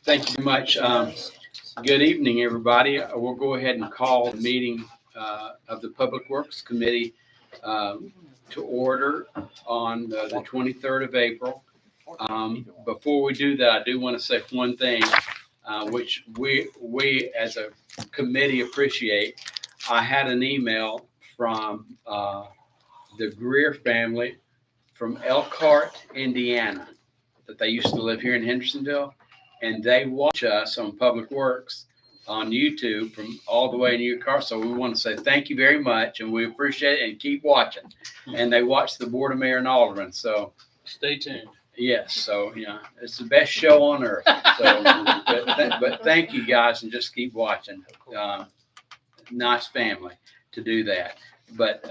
Thank you very much. Good evening, everybody. We'll go ahead and call the meeting of the Public Works Committee to order on the 23rd of April. Before we do that, I do want to say one thing, which we as a committee appreciate. I had an email from the Greer family from Elkhart, Indiana, that they used to live here in Hendersonville, and they watch us on Public Works on YouTube from all the way in your car. So we want to say thank you very much, and we appreciate it, and keep watching. And they watch the Board of Mayor and Alderman. So stay tuned. yes, so yeah, it's the best show on earth. So, but thank you guys, and just keep watching. Nice family to do that. But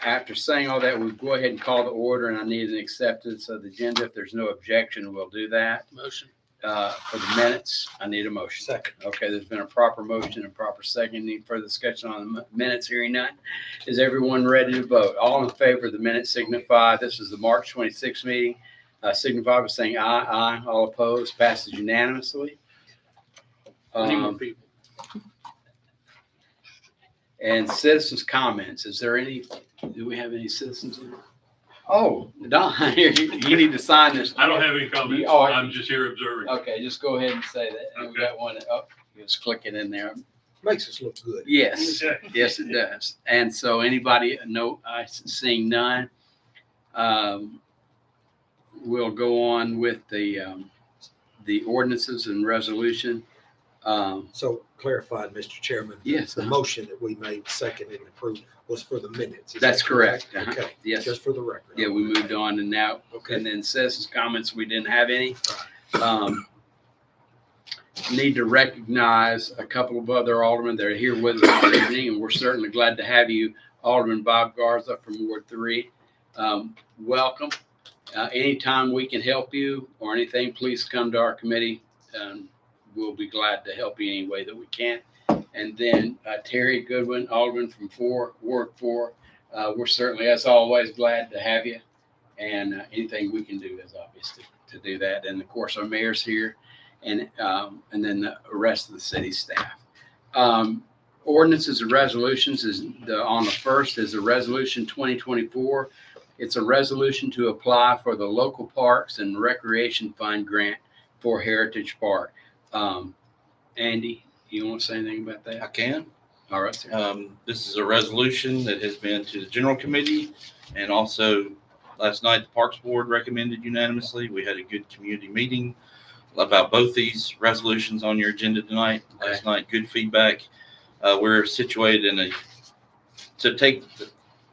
after saying all that, we'll go ahead and call the order, and I need an acceptance of the agenda. If there's no objection, we'll do that. Motion. For the minutes, I need a motion. Second. Okay, there's been a proper motion and proper second. Any further discussion on the minutes? Hearing none. Is everyone ready to vote? All in favor of the minutes signify. This is the March 26th meeting. Signify by saying aye. Aye. All opposed. Passes unanimously. Any more people? And citizens' comments. Is there any? Do we have any citizens? Oh, Don, you need to sign this. I don't have any comments. Oh, I'm just here observing. Okay, just go ahead and say that. And we got one. Oh, just click it in there. Makes us look good. Yes, yes, it does. And so, anybody? No, I seeing none. We'll go on with the ordinances and resolution. So clarified, Mr. Chairman. Yes. The motion that we made, second and approved, was for the minutes. Is That's that correct. Okay. Yes. Just for the record. Yeah, we moved on, and now, Okay. and then citizens' comments, we didn't have any. Need to recognize a couple of other aldermen that are here with us this evening, and we're certainly glad to have you, Alderman Bob Garza from Ward 3. Welcome. Anytime we can help you or anything, please come to our committee. We'll be glad to help you any way that we can. And then Terry Goodwin, Alderman from Ward 4. We're certainly, as always, glad to have you. And anything we can do is obviously to do that. And of course, our mayor's here, and then the rest of the city staff. Ordinances and resolutions is on the first is a resolution 2024. It's a resolution to apply for the local parks and recreation fund grant for Heritage Park. Andy, you want to say anything about that? I can. All right, sir. This is a resolution that has been to the general committee, and also last night the Parks Board recommended unanimously. We had a good community meeting about both these resolutions on your agenda tonight. Okay. Last night, good feedback. We're situated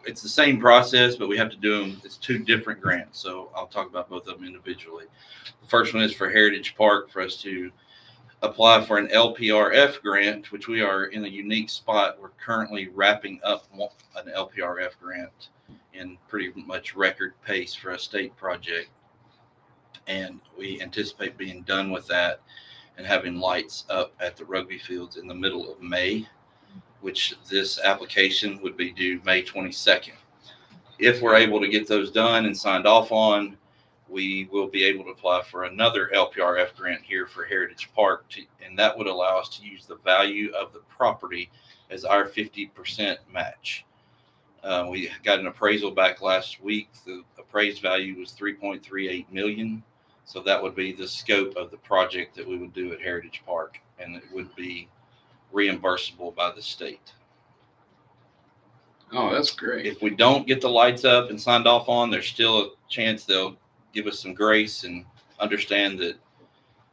it's the same process, but we have to do them. It's two different grants, so I'll talk about both of them individually. The first one is for Heritage Park, for us to apply for an LPRF grant, which we are in a unique spot. We're currently wrapping up an LPRF grant in pretty much record pace for a state project. And we anticipate being done with that and having lights up at the rugby fields in the middle of May, which this application would be due May 22nd. If we're able to get those done and signed off on, we will be able to apply for another LPRF grant here for Heritage Park, and that would allow us to use the value of the property as our 50% match. We got an appraisal back last week. The appraised value was $3.38 million. So that would be the scope of the project that we would do at Heritage Park, and it would be reimbursable by the state. Oh, that's great. If we don't get the lights up and signed off on, there's still a chance they'll give us some grace and understand that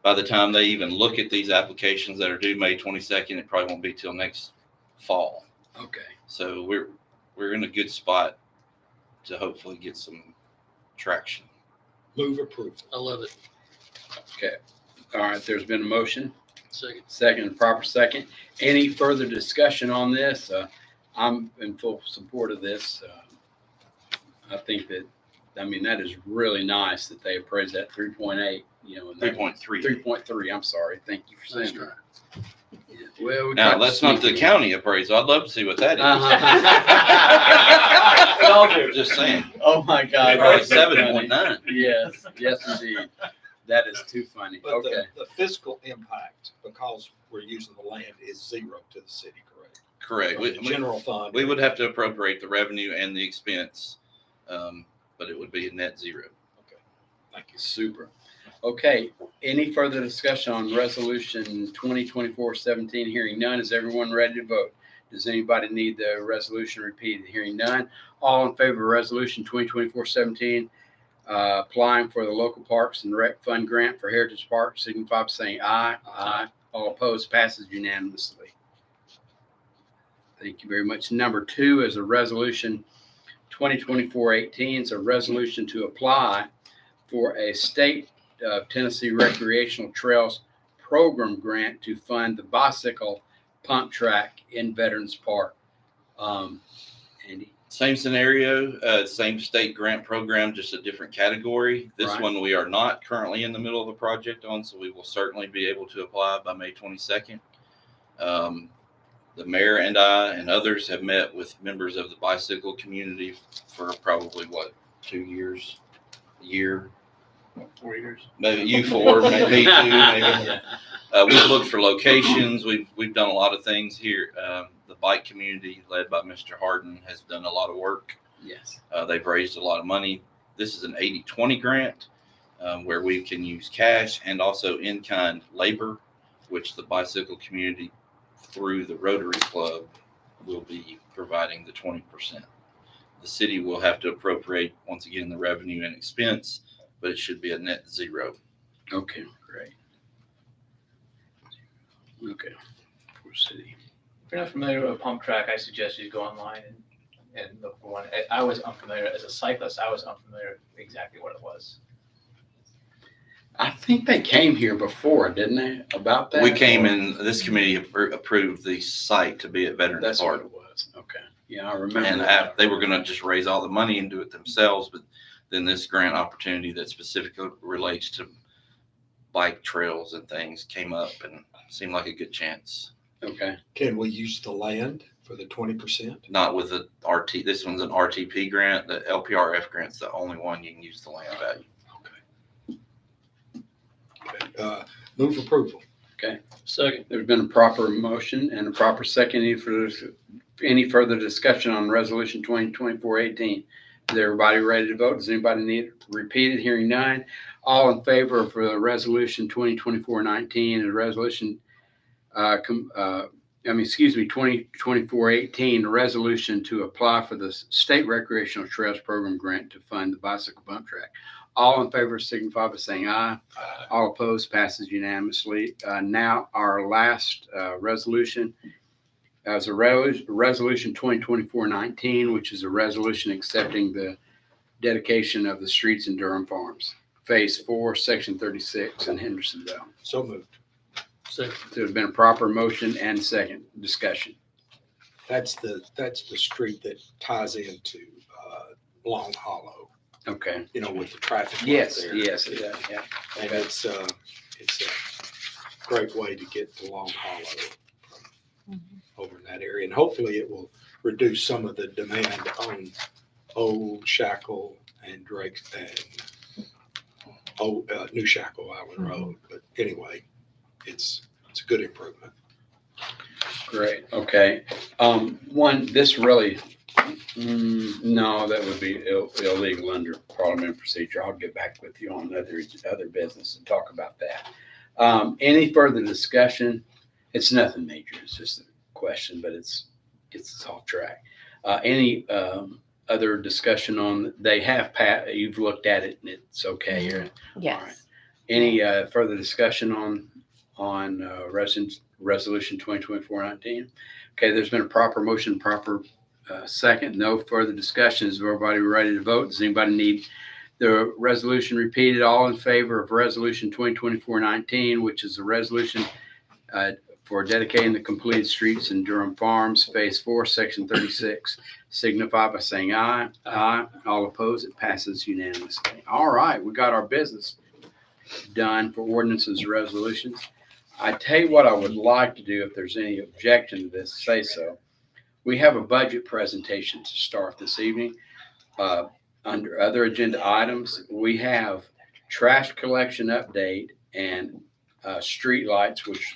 by the time they even look at these applications that are due May 22nd, it probably won't be till next fall. Okay. So we're in a good spot to hopefully get some traction. Move approved. I love it. Okay. All right. There's been a motion. Second. Second, proper second. Any further discussion on this? I'm in full support of this. I think that is really nice that they appraised that 3.8, 3.3. 3.3. I'm sorry. Thank you for saying That's that. Yeah. Well, we Now, tried to that's not sneak the it county appraisal. I'd love to see what that is. Uh-huh. Just saying. Oh my God. Probably that's so funny. 7.9. Yes, yes, indeed. That is too funny. But Okay, the fiscal impact, because we're using the land, is zero to the city, correct? Correct. From the general fund. We would have to appropriate the revenue and the expense, but it would be a net zero. Thank you. super. Okay, any further discussion on resolution 2024-17? Hearing none, is everyone ready to vote? Does anybody need the resolution repeated? Hearing none. All in favor of resolution 2024-17, applying for the local parks and rec fund grant for Heritage Park, signify by saying aye. Aye. All opposed, passes unanimously. Thank you very much. Number 2 is a resolution 2024-18. It's a resolution to apply for a state of Tennessee Recreational Trails Program grant to fund the bicycle pump track in Veterans Park. Andy? Same scenario, same state grant program, just a different category. This Right. one we are not currently in the middle of a project on, so we will certainly be able to apply by May 22nd. The mayor and I and others have met with members of the bicycle community for probably 2 years, a year, 4 years. maybe you 4, maybe 2, maybe. We've looked for locations. We've done a lot of things here. The bike community, led by Mr. Harden, has done a lot of work. Yes. They've raised a lot of money. This is an 80-20 grant where we can use cash and also in-kind labor, which the bicycle community through the Rotary Club will be providing the 20%. The city will have to appropriate, once again, the revenue and expense, but it should be a net zero. Okay, great. Okay, for city. If you're not familiar with a pump track, I suggest you go online and look for one. I was unfamiliar as a cyclist. I was unfamiliar exactly what it was. I think they came here before, didn't they, about that? We came in, this committee approved the site to be at Veterans That's what Park. it was. Okay. Yeah, I remember. And that. they were going to just raise all the money and do it themselves. But then this grant opportunity that specifically relates to bike trails and things came up and seemed like a good chance. Okay. Can we use the land for the 20%? Not with the RT. This one's an RTP grant. The LPRF grant's the only one you can use the land value. Move approval. Second. There's been a proper motion and a proper second. Any further discussion on resolution 2024-18? Is everybody ready to vote? Does anybody need it repeated? Hearing none. All in favor for the resolution 2024-19 and resolution, 2024-18, a resolution to apply for the State Recreational Trails Program grant to fund the bicycle bump track. All in favor signify by saying aye. All opposed, passes unanimously. Now our last resolution is a resolution 2024-19, which is a resolution accepting the dedication of the streets in Durham Farms, Phase 4, Section 36 in Hendersonville. So moved. Second. There's been a proper motion and second discussion. That's the street that ties into Long Hollow, Okay. with the traffic. light Yes, there. yes, it does, yeah. And it's a great way to get to Long Hollow from over in that area. And hopefully it will reduce some of the demand on Old Shackle and Drake and New Shackle Island Road. But anyway, it's a good improvement. Great, okay. This really, no, that would be illegal under parliamentary procedure. I'll get back with you on other business and talk about that. Any further discussion? It's nothing major, it's just a question, but it's off track. Any other discussion on, you've looked at it and it's okay, right? Yes. All right. Any further discussion on resolution 2024-19? Okay, there's been a proper motion, proper second. No further discussion. Is everybody ready to vote? Does anybody need the resolution repeated? All in favor of resolution 2024-19, which is a resolution for dedicating the completed streets in Durham Farms, Phase 4, Section 36, signify by saying aye. Aye. All opposed, it passes unanimously. All right, we got our business done for ordinances and resolutions. I tell you what I would like to do, if there's any objection to this, say so. We have a budget presentation to start this evening. Under other agenda items, we have trash collection update and streetlights, which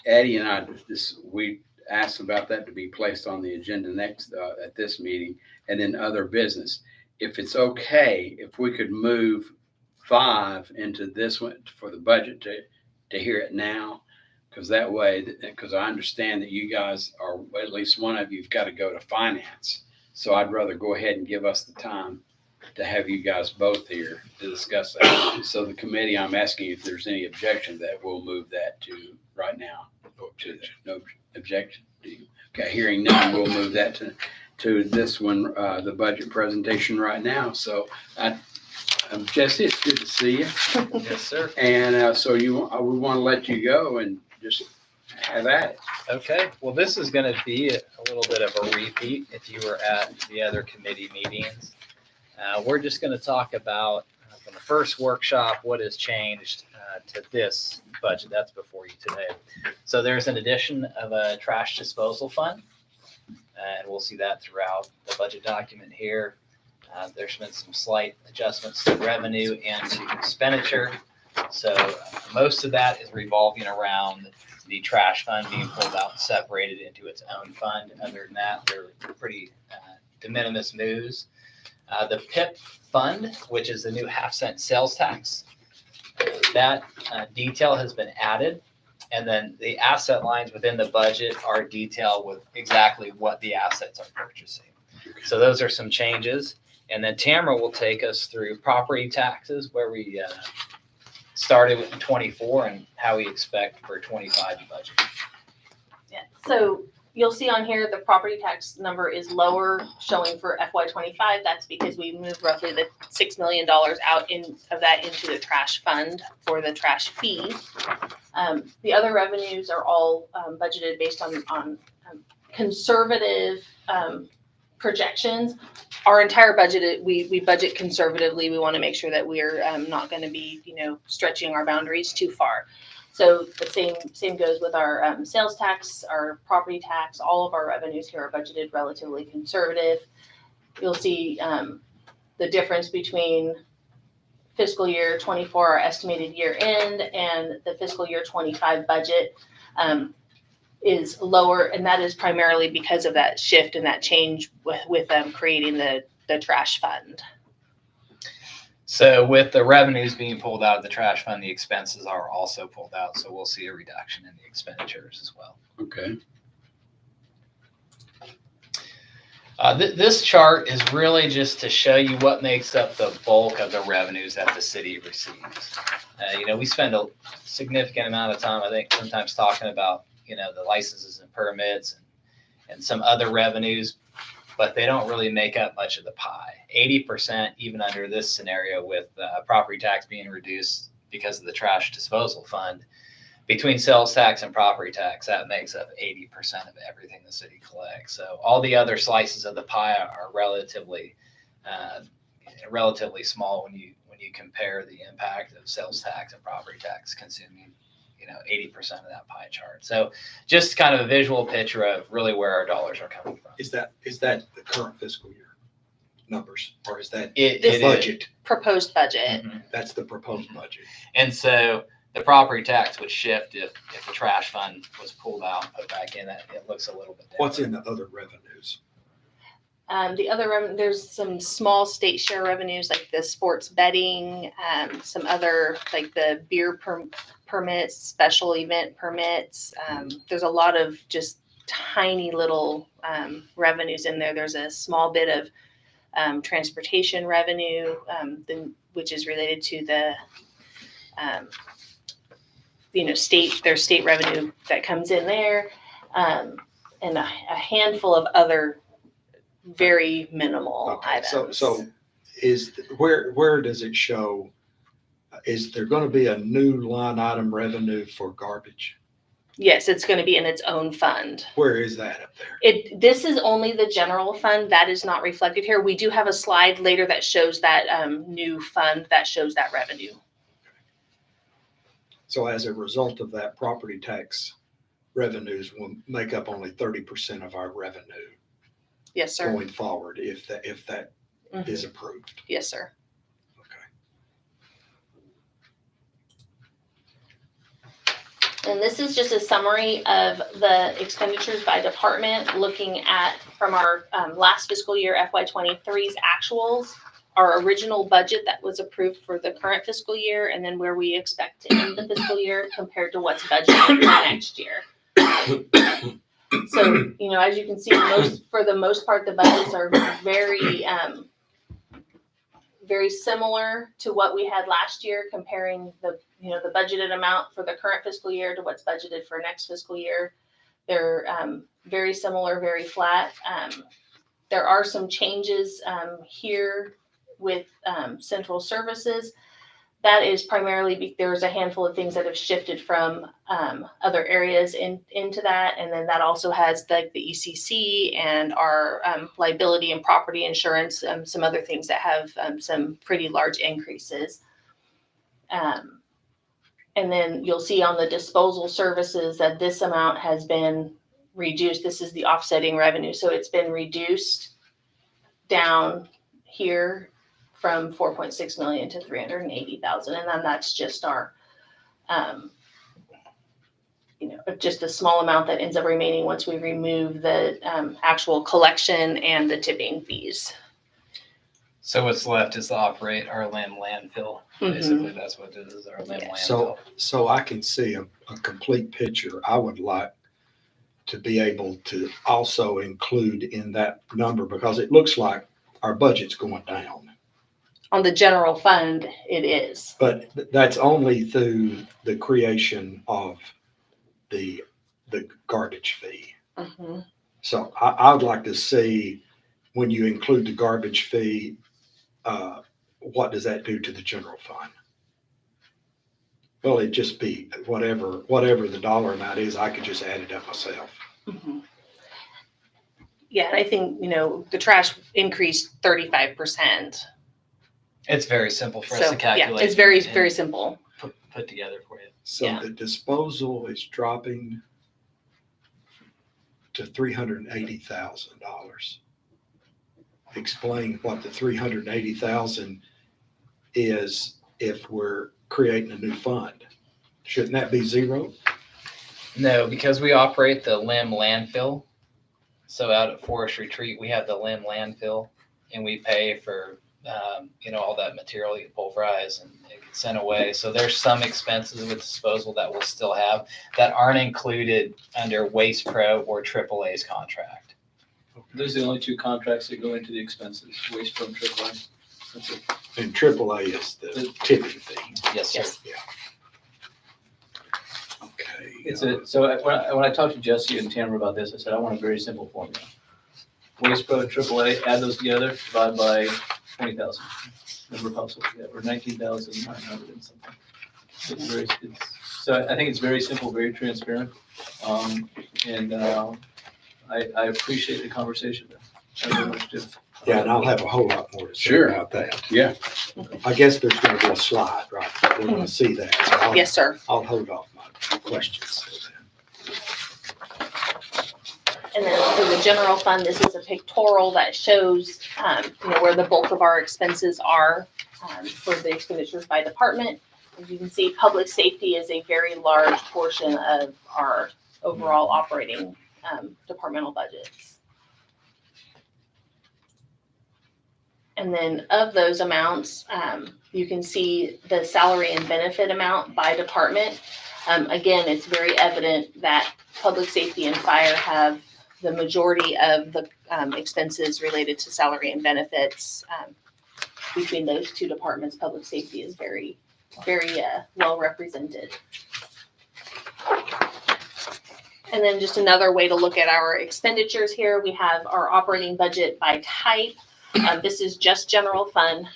Eddie and I, we asked about that to be placed on the agenda next at this meeting, and then other business. If it's okay, if we could move 5 into this one for the budget to hear it now, because that way, because I understand that you guys are, at least one of you've got to go to finance. So I'd rather go ahead and give us the time to have you guys both here to discuss that. So the committee, I'm asking if there's any objection that we'll move that to right now. No objection. No objection. Okay, hearing none, we'll move that to this one, the budget presentation right now. So Jesse, it's good to see you. Yes, sir. And so we want to let you go and just have at it. Okay, well, this is going to be a little bit of a repeat if you were at the other committee meetings. We're just going to talk about from the first workshop what has changed to this budget that's before you today. So there's an addition of a trash disposal fund, and we'll see that throughout the budget document here. There's been some slight adjustments to revenue and to expenditure. So most of that is revolving around the trash fund being pulled out and separated into its own fund. Other than that, they're pretty de minimis moves. The PIP fund, which is the new half-cent sales tax, that detail has been added. And then the asset lines within the budget are detailed with exactly what the assets are purchasing. So those are some changes. And then Tamara will take us through property taxes, where we started with 24 and how we expect for 25 budget. Yeah, so you'll see on here, the property tax number is lower showing for FY25. That's because we moved roughly the $6 million out of that into the trash fund for the trash fee. The other revenues are all budgeted based on conservative projections. Our entire budget, we budget conservatively. We want to make sure that we're not going to be, stretching our boundaries too far. So the same goes with our sales tax, our property tax. All of our revenues here are budgeted relatively conservative. You'll see the difference between fiscal year 24, our estimated year end, and the fiscal year 25 budget is lower, and that is primarily because of that shift and that change with creating the trash fund. So with the revenues being pulled out of the trash fund, the expenses are also pulled out. So we'll see a reduction in the expenditures as well. Okay. This chart is really just to show you what makes up the bulk of the revenues that the city receives. We spend a significant amount of time, I think, sometimes talking about, the licenses and permits and some other revenues, but they don't really make up much of the pie. 80%, even under this scenario with property tax being reduced because of the trash disposal fund, between sales tax and property tax, that makes up 80% of everything the city collects. So all the other slices of the pie are relatively small when you compare the impact of sales tax and property tax consuming 80% of that pie chart. So just kind of a visual picture of really where our dollars are coming from. Is that the current fiscal year numbers, or is that It the is. budget? Proposed budget. Mhm. That's the proposed budget. And so the property tax would shift if the trash fund was pulled out and put back in. That it looks a little bit different. What's in the other revenues? The other there's some small state share revenues like the sports betting, some other like the beer permits, special event permits. There's a lot of just tiny little revenues in there. There's a small bit of transportation revenue, which is related to the state revenue that comes in there, and a handful of other very minimal Okay, items. so where does it show? Is there going to be a new line item revenue for garbage? Yes, it's going to be in its own fund. Where is that up there? This is only the general fund. That is not reflected here. We do have a slide later that shows that new fund that shows that revenue. So as a result of that, property tax revenues will make up only 30% of our revenue Yes, sir. going forward if that Mhm. is approved. Yes, sir. And this is just a summary of the expenditures by department, looking at from our last fiscal year FY23's actuals, our original budget that was approved for the current fiscal year, and then where we expect to end the fiscal year compared to what's budgeted for next year. So, as you can see, for the most part, the budgets are very, very similar to what we had last year, comparing the budgeted amount for the current fiscal year to what's budgeted for next fiscal year. They're very similar, very flat. There are some changes here with central services. That is primarily, there's a handful of things that have shifted from other areas into that. And then that also has the ECC and our liability and property insurance, some other things that have some pretty large increases. And then you'll see on the disposal services that this amount has been reduced. This is the offsetting revenue. So it's been reduced down here from 4.6 million to 380,000. And then that's just our, just a small amount that ends up remaining once we remove the actual collection and the tipping fees. So what's left is to operate our limb landfill. Basically, that's what it is, our limb landfill. So I can see a complete picture. I would like to be able to also include in that number, because it looks like our budget's going down. On the general fund, it is. But that's only through the creation of the garbage fee. Mm-hmm. So I would like to see, when you include the garbage fee, what does that do to the general fund? Well, it'd just be whatever the dollar amount is, I could just add it up myself. Mm-hmm. Yeah, and I think, the trash increased 35%. It's very simple for us to calculate. Yeah, it's very, very simple. Put together for you. So Yeah. the disposal is dropping to $380,000. Explain what the $380,000 is if we're creating a new fund. Shouldn't that be zero? No, because we operate the limb landfill. So out at Forest Retreat, we have the limb landfill, and we pay for all that material you pulverize and it gets sent away. So there's some expenses with disposal that we'll still have that aren't included under Waste Pro or AAA's contract. Those are the only two contracts that go into the expenses, Waste Pro and AAA. That's it. And AAA is the tipping fee. Yes, sir. Yes. Yeah. Okay. So when I talked to Jesse and Tamara about this, I said, I want a very simple formula. Waste Pro and AAA, add those together, divide by 20,000. Number of households, or 19,900 and something. So I think it's very simple, very transparent. And I appreciate the conversation. I very much do. Yeah, and I'll have a whole lot more to say Sure. about that. Yeah. I guess there's going to be a slide, right? We're going to see that. So Yes, sir. I'll hold off my questions till then. And then for the general fund, this is a pictorial that shows, where the bulk of our expenses are for the expenditures by department. As you can see, public safety is a very large portion of our overall operating departmental budgets. And then of those amounts, you can see the salary and benefit amount by department. Again, it's very evident that public safety and fire have the majority of the expenses related to salary and benefits. Between those two departments, public safety is very, very well represented. And then just another way to look at our expenditures here, we have our operating budget by type. This is just general fund.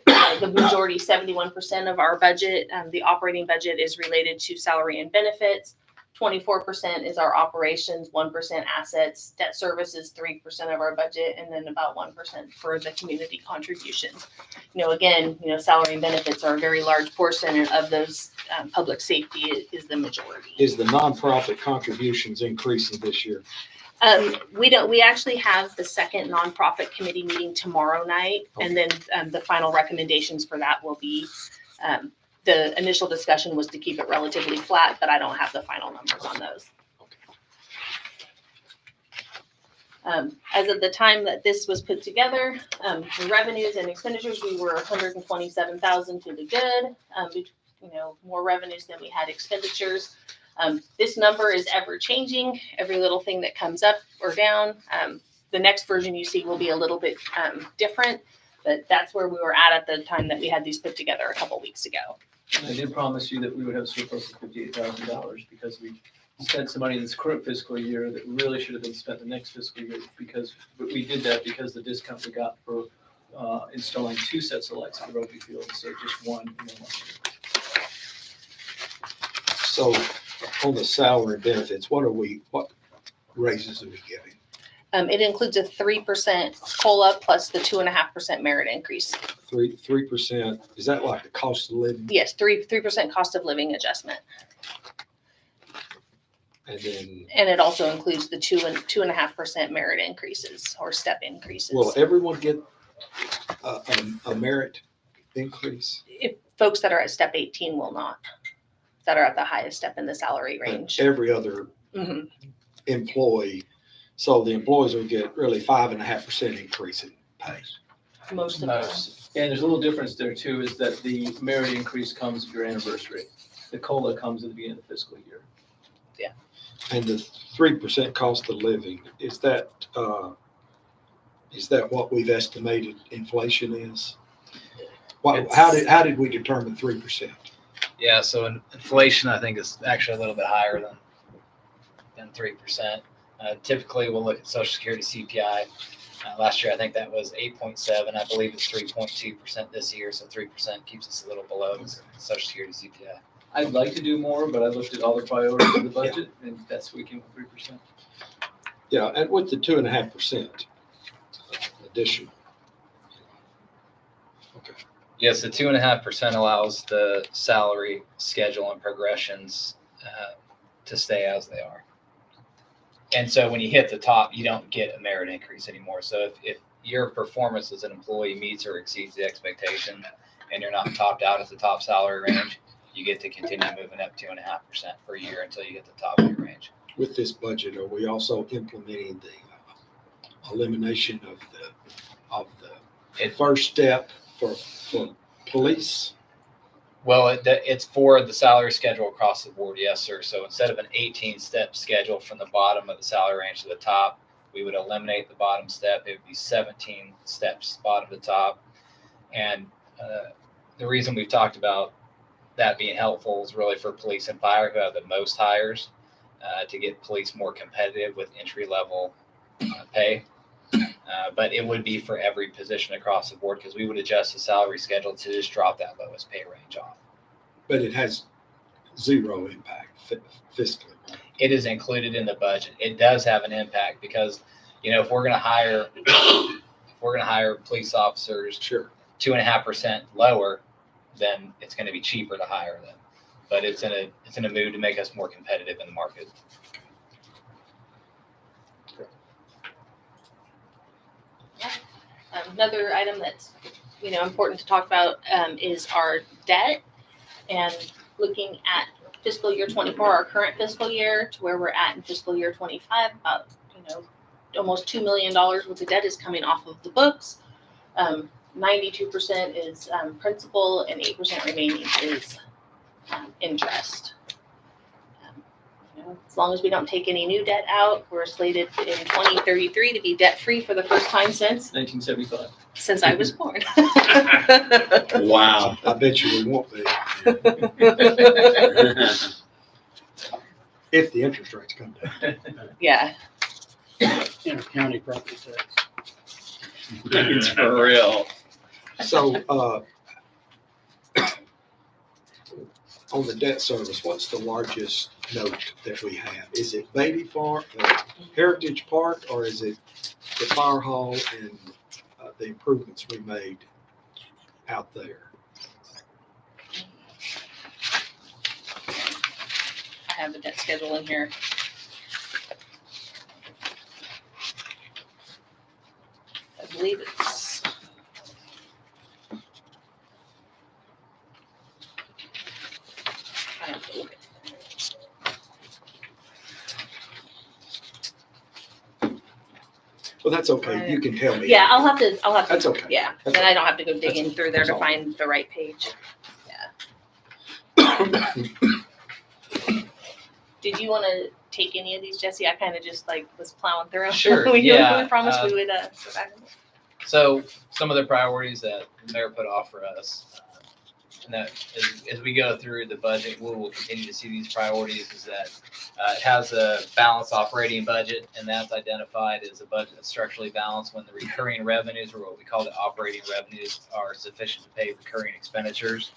The majority, 71% of our budget, the operating budget, is related to salary and benefits. 24% is our operations, 1% assets, debt service is 3% of our budget, and then about 1% for the community contributions. Again, salary and benefits are a very large portion of those. Public safety is the majority. Is the nonprofit contributions increasing this year? We actually have the second nonprofit committee meeting tomorrow night, and then the final recommendations for that will be the initial discussion was to keep it relatively flat, but I don't have the final numbers on those. As of the time that this was put together, the revenues and expenditures, we were 127,000 to the good. More revenues than we had expenditures. This number is ever changing. Every little thing that comes up or down. The next version you see will be a little bit different, but that's where we were at the time that we had these put together a couple weeks ago. I did promise you that we would have a surplus of $58,000 because we spent some money in this current fiscal year that really should have been spent the next fiscal year, because we did that because the discount we got for installing 2 sets of lights at the rugby field instead of just one. So on the salary and benefits, what raises are we giving? It includes a 3% COLA plus the 2.5% merit increase. 3%, is that like the cost of living? Yes, 3% cost of living adjustment. And then, And it also includes the 2.5% merit increases or step increases. will everyone get a merit increase? If folks that are at step 18 will not, that are at the highest step in the salary range. Every other Mhm. employee, so the employees will get really 5.5% increase in pay. Most of them. And there's a little difference there too, is that the merit increase comes at your anniversary. The COLA comes at the beginning of the fiscal year. And the 3% cost of living, is that what we've estimated inflation is? How did we determine 3%? Yeah, so inflation, I think, is actually a little bit higher than 3%. Typically, we'll look at Social Security CPI. Last year, I think that was 8.7. I believe it's 3.2% this year, so 3% keeps us a little below the Social Security CPI. I'd like to do more, but I looked at all the priorities of the budget, and that's what we came with 3%. Yeah, and with the 2.5% additional. Okay. Yes, the 2.5% allows the salary schedule and progressions to stay as they are. And so when you hit the top, you don't get a merit increase anymore. So if your performance as an employee meets or exceeds the expectation and you're not topped out at the top salary range, you get to continue moving up 2.5% per year until you hit the top of your range. With this budget, are we also implementing the elimination of the first step for police? Well, it's for the salary schedule across the board, yes, sir. So instead of an 18-step schedule from the bottom of the salary range to the top, we would eliminate the bottom step. It would be 17 steps bottom to top. And the reason we've talked about that being helpful is really for police and fire, who have the most hires, to get police more competitive with entry-level pay. But it would be for every position across the board, because we would adjust the salary schedule to just drop that lowest pay range off. But it has zero impact fiscally. It is included in the budget. It does have an impact because, if we're going to hire police officers Sure. 2.5% lower, then it's going to be cheaper to hire them. But it's in a mood to make us more competitive in the market. Another item that's, important to talk about is our debt, and looking at fiscal year 24, our current fiscal year, to where we're at in fiscal year 25, about, almost $2 million worth of debt is coming off of the books. 92% is principal and 8% remaining is interest. As long as we don't take any new debt out, we're slated in 2033 to be debt-free for the first time since 1975. I was born. Wow. I bet you we won't be. If the interest rates come down. Yeah. County property tax. It's for real. So, on the debt service, what's the largest note that we have? Is it Beatty Farm, Heritage Park, or is it the fire hall and the improvements we made out there? I have the debt schedule in here. I believe it's Well, that's okay. You can tell me. Yeah, I'll have to, That's okay. yeah, That's then I don't have to go digging through there That's to all. find the right page. Did you wanna take any of these, Jesse? I kinda just like was plowing through 'em. Sure, We yeah, promised we would, go back. So some of the priorities that the mayor put off for us, and that as we go through the budget, we will continue to see these priorities is that it has a balanced operating budget, and that's identified as a budget that's structurally balanced when the recurring revenues, or what we call the operating revenues, are sufficient to pay recurring expenditures.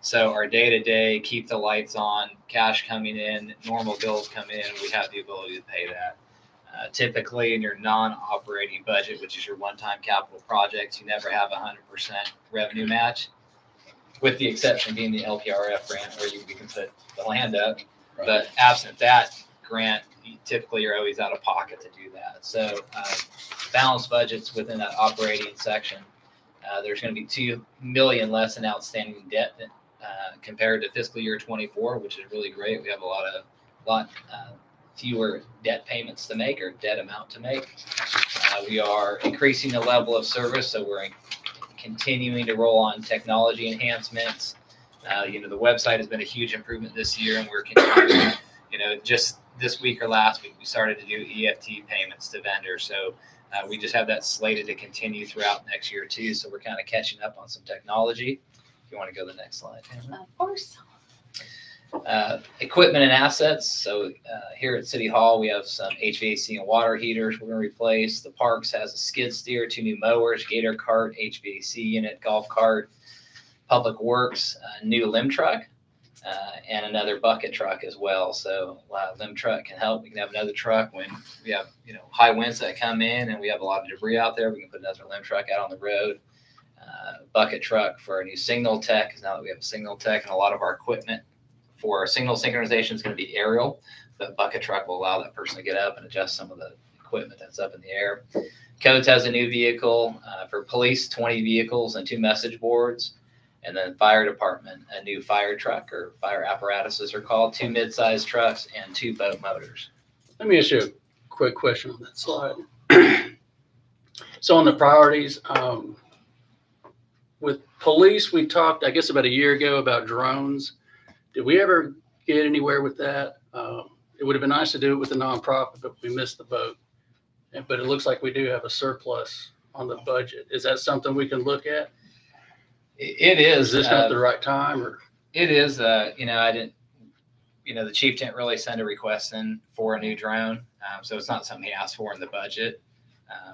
So our day-to-day, keep the lights on, cash coming in, normal bills come in, we have the ability to pay that. Typically in your non-operating budget, which is your one-time capital projects, you never have 100% revenue match, with the exception being the LPRF grant where we can put the land up. Right. But absent that grant, typically you're always out of pocket to do that. So balanced budgets within that operating section, there's going to be 2 million less in outstanding debt compared to fiscal year 24, which is really great. We have a lot fewer debt payments to make, or debt amount to make. We are increasing the level of service, so we're continuing to roll on technology enhancements. The website has been a huge improvement this year, and we're continuing. Just this week or last week, we started to do EFT payments to vendors. So we just have that slated to continue throughout next year too. So we're kind of catching up on some technology. If you want to go to the next slide, Tamara. Of course. Equipment and assets. So here at City Hall, we have some HVAC and water heaters we're going to replace. The Parks has a skid steer, 2 new mowers, gator cart, HVAC unit, golf cart. Public Works, a new limb truck, and another bucket truck as well. So limb truck can help. We can have another truck when we have high winds that come in and we have a lot of debris out there. We can put another limb truck out on the road. Bucket truck for a new signal tech, because now that we have a signal tech, and a lot of our equipment for our signal synchronization is going to be aerial. The bucket truck will allow that person to get up and adjust some of the equipment that's up in the air. Codes has a new vehicle. For police, 20 vehicles and 2 message boards. And then fire department, a new fire truck, or fire apparatuses are called, 2 mid-sized trucks and 2 boat motors. Let me ask you a quick question on that slide. So on the priorities, with police, we talked, I guess, about a year ago about drones. Did we ever get anywhere with that? It would have been nice to do it with a nonprofit, but we missed the boat. But it looks like we do have a surplus on the budget. Is that something we can look at? It is. Is this not the right time, or? It is. I didn't. The chief didn't really send a request in for a new drone, so it's not something he asked for in the budget.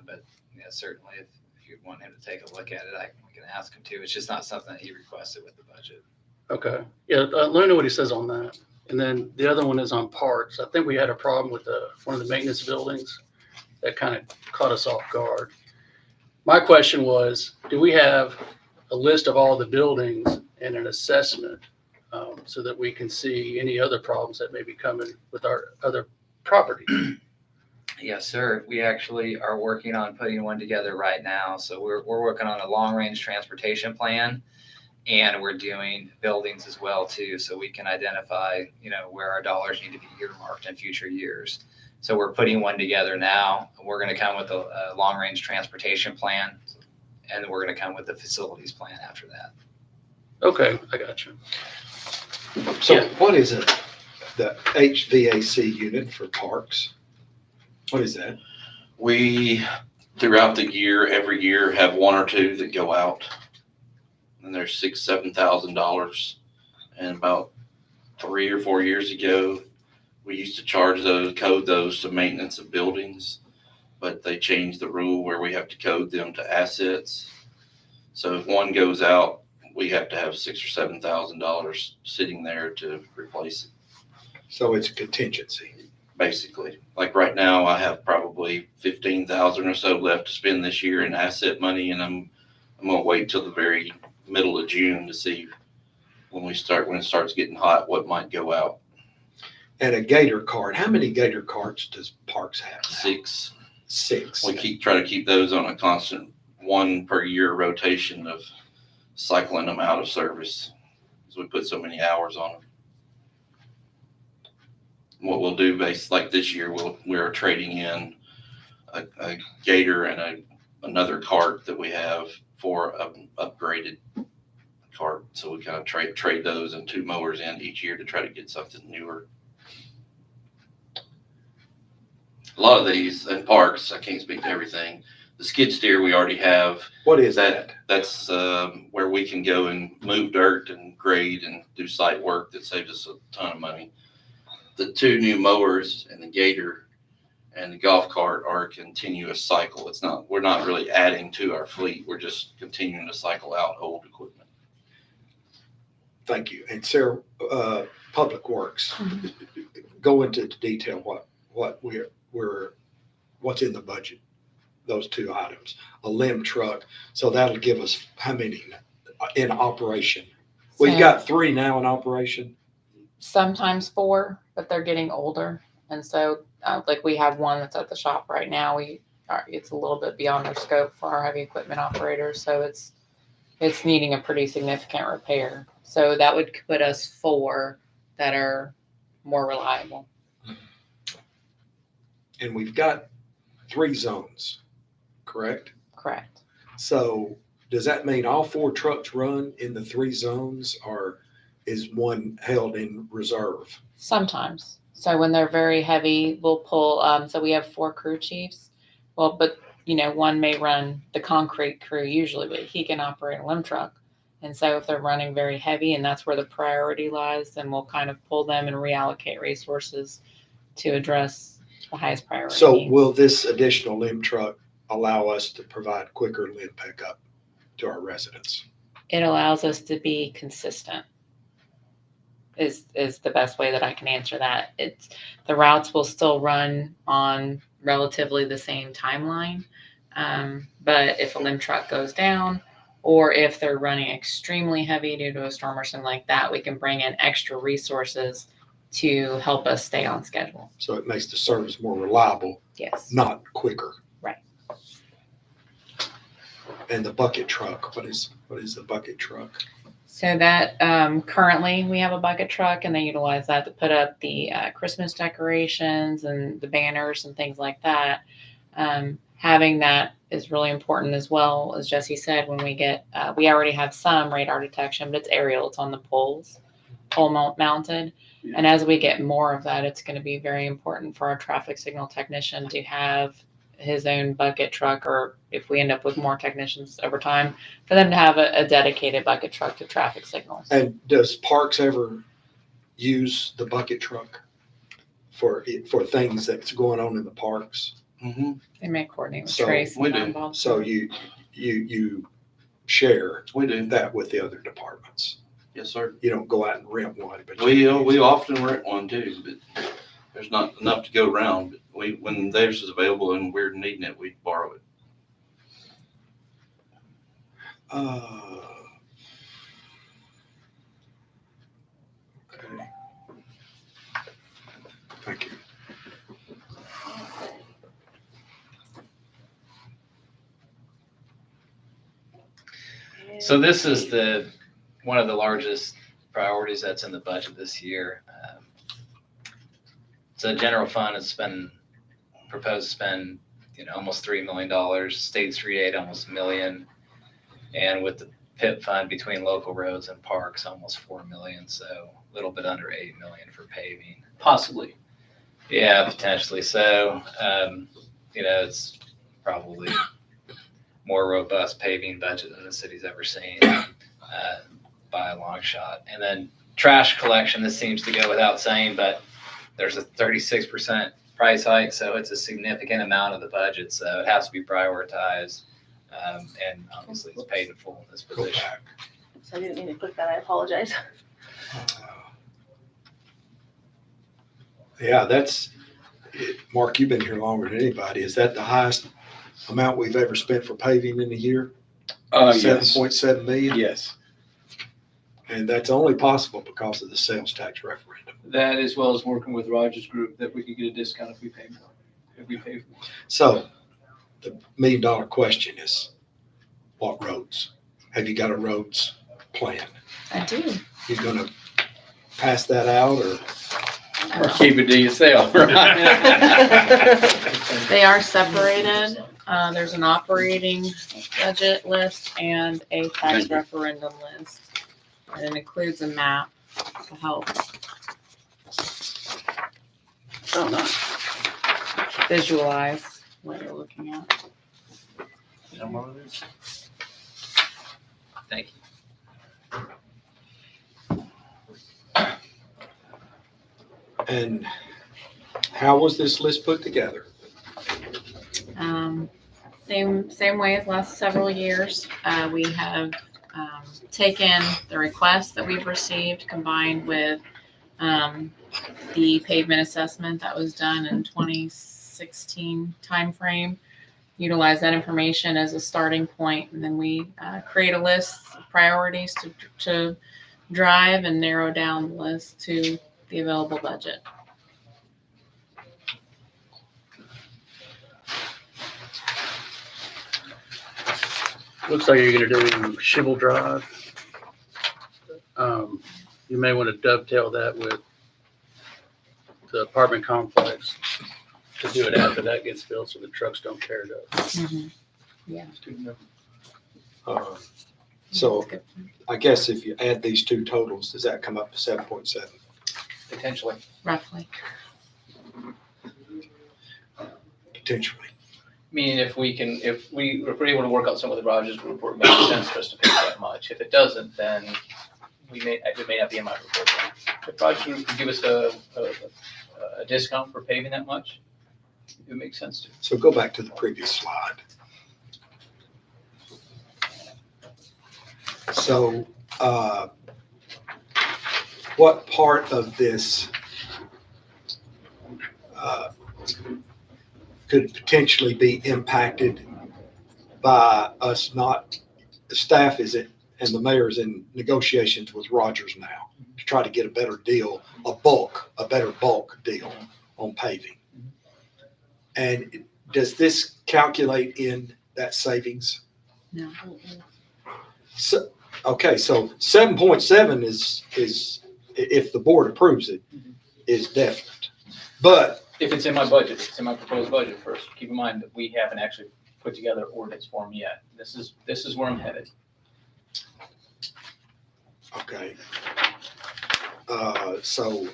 But certainly, if you want him to take a look at it, we can ask him to. It's just not something that he requested with the budget. Okay. Yeah, let me know what he says on that. And then the other one is on parks. I think we had a problem with one of the maintenance buildings that kind of caught us off guard. My question was, do we have a list of all the buildings and an assessment so that we can see any other problems that may be coming with our other property? Yes, sir. We actually are working on putting one together right now. So we're working on a long-range transportation plan, and we're doing buildings as well too, so we can identify, where our dollars need to be earmarked in future years. So we're putting one together now. We're going to come with a long-range transportation plan, and we're going to come with the facilities plan after that. Okay, I got you. So what is the HVAC unit for parks? What is that? We, throughout the year, every year, have 1 or 2 that go out. And they're $6,000-$7,000. And about 3 or 4 years ago, we used to code those to maintenance of buildings. But they changed the rule where we have to code them to assets. So if one goes out, we have to have $6,000 or $7,000 sitting there to replace it. So it's a contingency. Basically, like right now, I have probably $15,000 or so left to spend this year in asset money, and I'm gonna wait till the very middle of June to see when it starts getting hot, what might go out. And a gator cart. How many gator carts does parks have now? 6. 6. We try to keep those on a constant 1 per year rotation of cycling them out of service, because we put so many hours on them. What we'll do, like this year, we're trading in a gator and another cart that we have for an upgraded cart. So we kind of trade those and 2 mowers in each year to try to get something newer. A lot of these in parks, I can't speak to everything. The skid steer we already have. What is that? That's where we can go and move dirt and grade and do site work that saves us a ton of money. The 2 new mowers and the gator and the golf cart are a continuous cycle. We're not really adding to our fleet. We're just continuing to cycle out old equipment. Thank you. And Sarah, Public Works, go into detail what's in the budget, those 2 items. A limb truck, so that'll give us how many in operation? We've So- got 3 now in operation. Sometimes 4, but they're getting older. And so, like we have one that's at the shop right now. It's a little bit beyond their scope for our heavy equipment operators. So it's needing a pretty significant repair. So that would put us 4 that are more reliable. And we've got 3 zones, correct? Correct. So does that mean all 4 trucks run in the 3 zones, or is one held in reserve? Sometimes. So when they're very heavy, we'll pull, so we have 4 crew chiefs. Well, but one may run the concrete crew usually, but he can operate a limb truck. And so if they're running very heavy and that's where the priority lies, then we'll kind of pull them and reallocate resources to address the highest priority So needs. will this additional limb truck allow us to provide quicker limb pickup to our residents? It allows us to be consistent is the best way that I can answer that. The routes will still run on relatively the same timeline. But if a limb truck goes down, or if they're running extremely heavy due to a storm or something like that, we can bring in extra resources to help us stay on schedule. So it makes the service more reliable, Yes. not quicker. Right. And the bucket truck, what is the bucket truck? So that currently we have a bucket truck, and they utilize that to put up the Christmas decorations and the banners and things like that. Having that is really important as well. As Jesse said, when we get, we already have some radar detection, but it's aerial. It's on the pole mounted. Yeah. And as we get more of that, it's going to be very important for our traffic signal technician to have his own bucket truck, or if we end up with more technicians over time, for them to have a dedicated bucket truck to traffic signals. And does Parks ever use the bucket truck for things that's going on in the parks? Mm-hmm. They may coordinate with So Trace. we and do. not involved. So you share We do. that with the other departments. Yes, sir. You don't go out and rent one, but We often rent one too, but there's not enough to go around. But when theirs is available and we're needing it, we borrow it. Okay. Thank you. So this is one of the largest priorities that's in the budget this year. So general fund has proposed to spend, almost $3 million, state street aid almost $1 million, and with the PIP fund between local roads and parks, almost $4 million, so a little bit under $8 million for paving. Possibly. Yeah, potentially. So, it's probably more robust paving budget than the city's ever seen by a long shot. And then trash collection, this seems to go without saying, but there's a 36% price hike, so it's a significant amount of the budget, so it has to be prioritized. And obviously it's paid in full in this Go position. back. So I didn't mean to click that, I apologize. Yeah, Mark, you've been here longer than anybody. Is that the highest amount we've ever spent for paving in a year? Yes. 7.7 million? Yes. And that's only possible because of the sales tax referendum. That, as well as working with Rogers Group, that we could get a discount if we pay more. So the $1 million question is, what roads? Have you got a roads plan? I do. You gonna pass that out, or Or keep it to yourself, right? They are separated. There's an operating budget list and a Thank tax you. referendum list. And it includes a map to help Oh, nice. visualize what you're looking at. Thank you. And how was this list put together? Same way as last several years. We have taken the requests that we've received combined with the pavement assessment that was done in 2016 timeframe. Utilize that information as a starting point, and then we create a list of priorities to drive and narrow down the list to the available budget. Looks like you're gonna do Shibble Drive. You may want to dovetail that with the apartment complex to do it after that gets built so the trucks don't tear it up. Yeah. So I guess if you add these two totals, does that come up to 7.7? Potentially. Roughly. Potentially. Meaning if we're able to work out some of the garages, it would make sense for us to pay that much. If it doesn't, then it may not be in my report. If Roger could give us a discount for paving that much, it would make sense to. So go back to the previous slide. So what part of this could potentially be impacted by us not, the staff is it, and the mayor's in negotiations with Rogers now to try to get a better deal, a better bulk deal on paving. And does this calculate in that savings? No. So, okay, so 7.7 is, if the board approves it, is definite. But If it's in my budget, it's in my proposed budget first. Keep in mind that we haven't actually put together ordinance form yet. This is where I'm headed. okay. So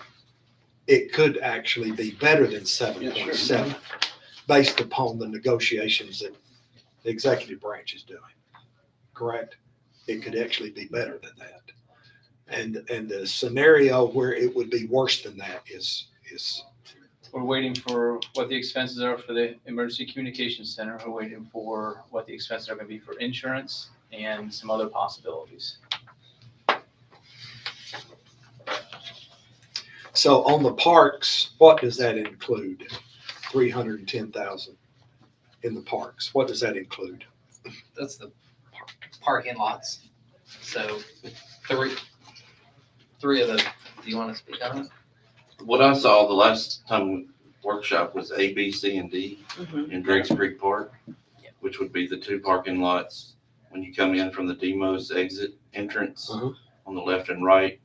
it could actually be better than 7.7 based upon the negotiations that the executive branch is doing. Correct? It could actually be better than that. And the scenario where it would be worse than that is We're waiting for what the expenses are for the emergency communications center. We're waiting for what the expenses are going to be for insurance and some other possibilities. so on the parks, what does that include? 310,000 in the parks. What does that include? That's the parking lots. So three of the, do you want to speak on it? What I saw the last time workshop was A, B, C, and D in Drakes Creek Park, which would be the two parking lots when you come in from the Demos exit entrance on the left and right.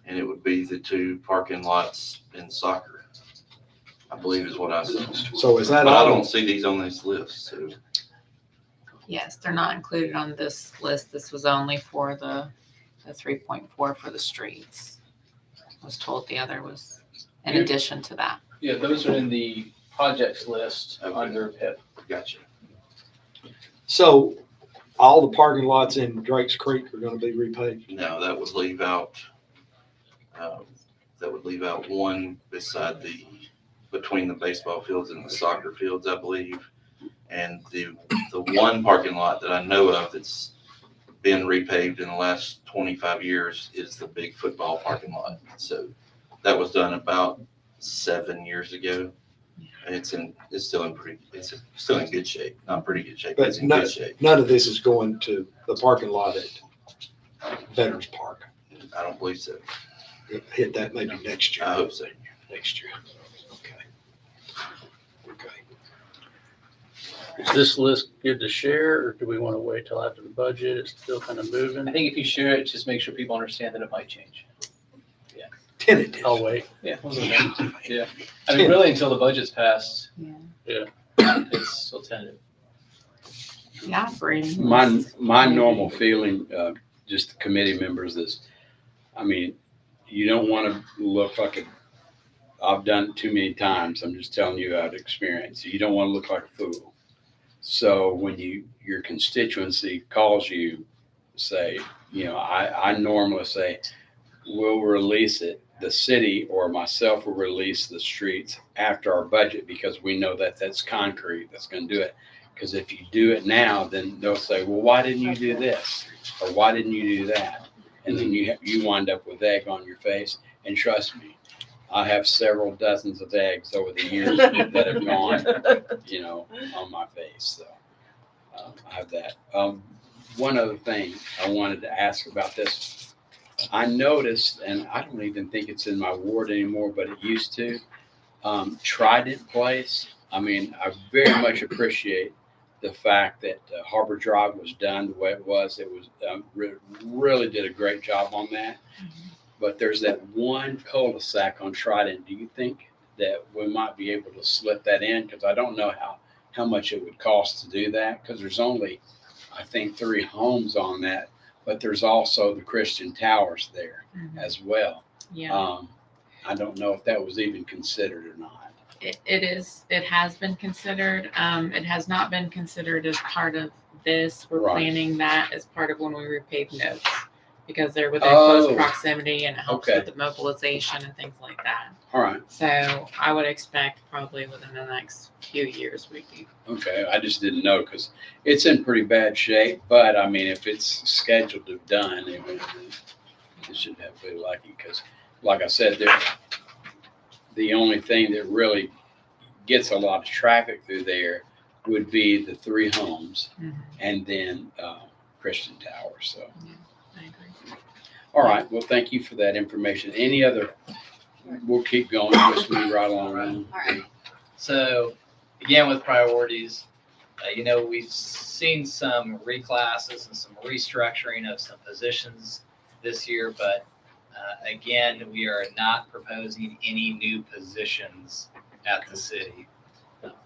And it would be the two parking lots in soccer, I believe is what I saw. So is that But I all? don't see these on this list, so. Yes, they're not included on this list. This was only for the 3.4 for the streets. I was told the other was in addition to that. Yeah, those are in the projects list under PIP. Gotcha. So all the parking lots in Drakes Creek are going to be repaved? No, that would leave out one between the baseball fields and the soccer fields, I believe. And the one parking lot that I know of that's been repaved in the last 25 years is the big football parking lot. So that was done about 7 years ago. And it's still in good shape. Not pretty good shape, but it's in good shape. None of this is going to the parking lot at Veterans Park. I don't believe so. Hit that maybe next year. I hope so. Next year. Okay. Is this list good to share, or do we want to wait till after the budget? It's still kind of moving. I think if you share it, just make sure people understand that it might change. tentative. I'll wait. Yeah. Yeah. I mean, really until the budget's passed, Yeah. it's still tentative. The operating. My normal feeling, just the committee members is, I mean, you don't want to look like I've done it too many times. I'm just telling you out of experience. You don't want to look like a fool. So when your constituency calls you, say, I normally say, we'll release it. The city or myself will release the streets after our budget because we know that that's concrete that's going to do it. Because if you do it now, then they'll say, well, why didn't you do this? Or why didn't you do that? And then you wind up with egg on your face. And trust me, I have several dozens of eggs over the years that have gone, on my face. So I have that. One other thing I wanted to ask about this. I noticed, and I don't even think it's in my ward anymore, but it used to, Trident Place. I mean, I very much appreciate the fact that Harbor Drive was done the way it was. It was really did a great job on that. But there's that one cul-de-sac on Trident. Do you think that we might be able to slip that in? Because I don't know how much it would cost to do that. Because there's only, I think, 3 homes on that. But there's also the Christian Towers there as well. Yeah. I don't know if that was even considered or not. It has been considered. It has not been considered as part of this. We're Right. planning that as part of when we repave notes because they're within Oh. close proximity and it helps Okay. with the mobilization and things like that. All right. So I would expect probably within the next few years we'd be. Okay. I just didn't know because it's in pretty bad shape. But I mean, if it's scheduled to be done, it should have to be lucky because, like I said, the only thing that really gets a lot of traffic through there would be the 3 homes and then Christian Tower. So, I agree. all right. Well, thank you for that information. Any other? We'll keep going. Just move right along. All right. So again, with priorities, we've seen some reclasses and some restructuring of some positions this year, but again, we are not proposing any new positions at the city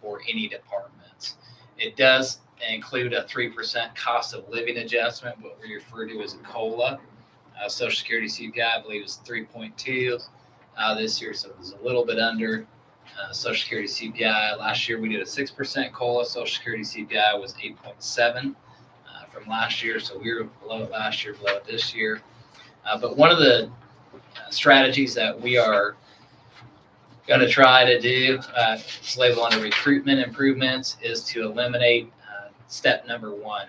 for any departments. It does include a 3% cost of living adjustment, what we refer to as a COLA. Social Security CPI, I believe, is 3.2 this year, so it was a little bit under. Social Security CPI, last year we did a 6% COLA. Social Security CPI was 8.7 from last year, so we were below it last year, below it this year. But one of the strategies that we are going to try to do, it's labeled under recruitment improvements, is to eliminate step number 1.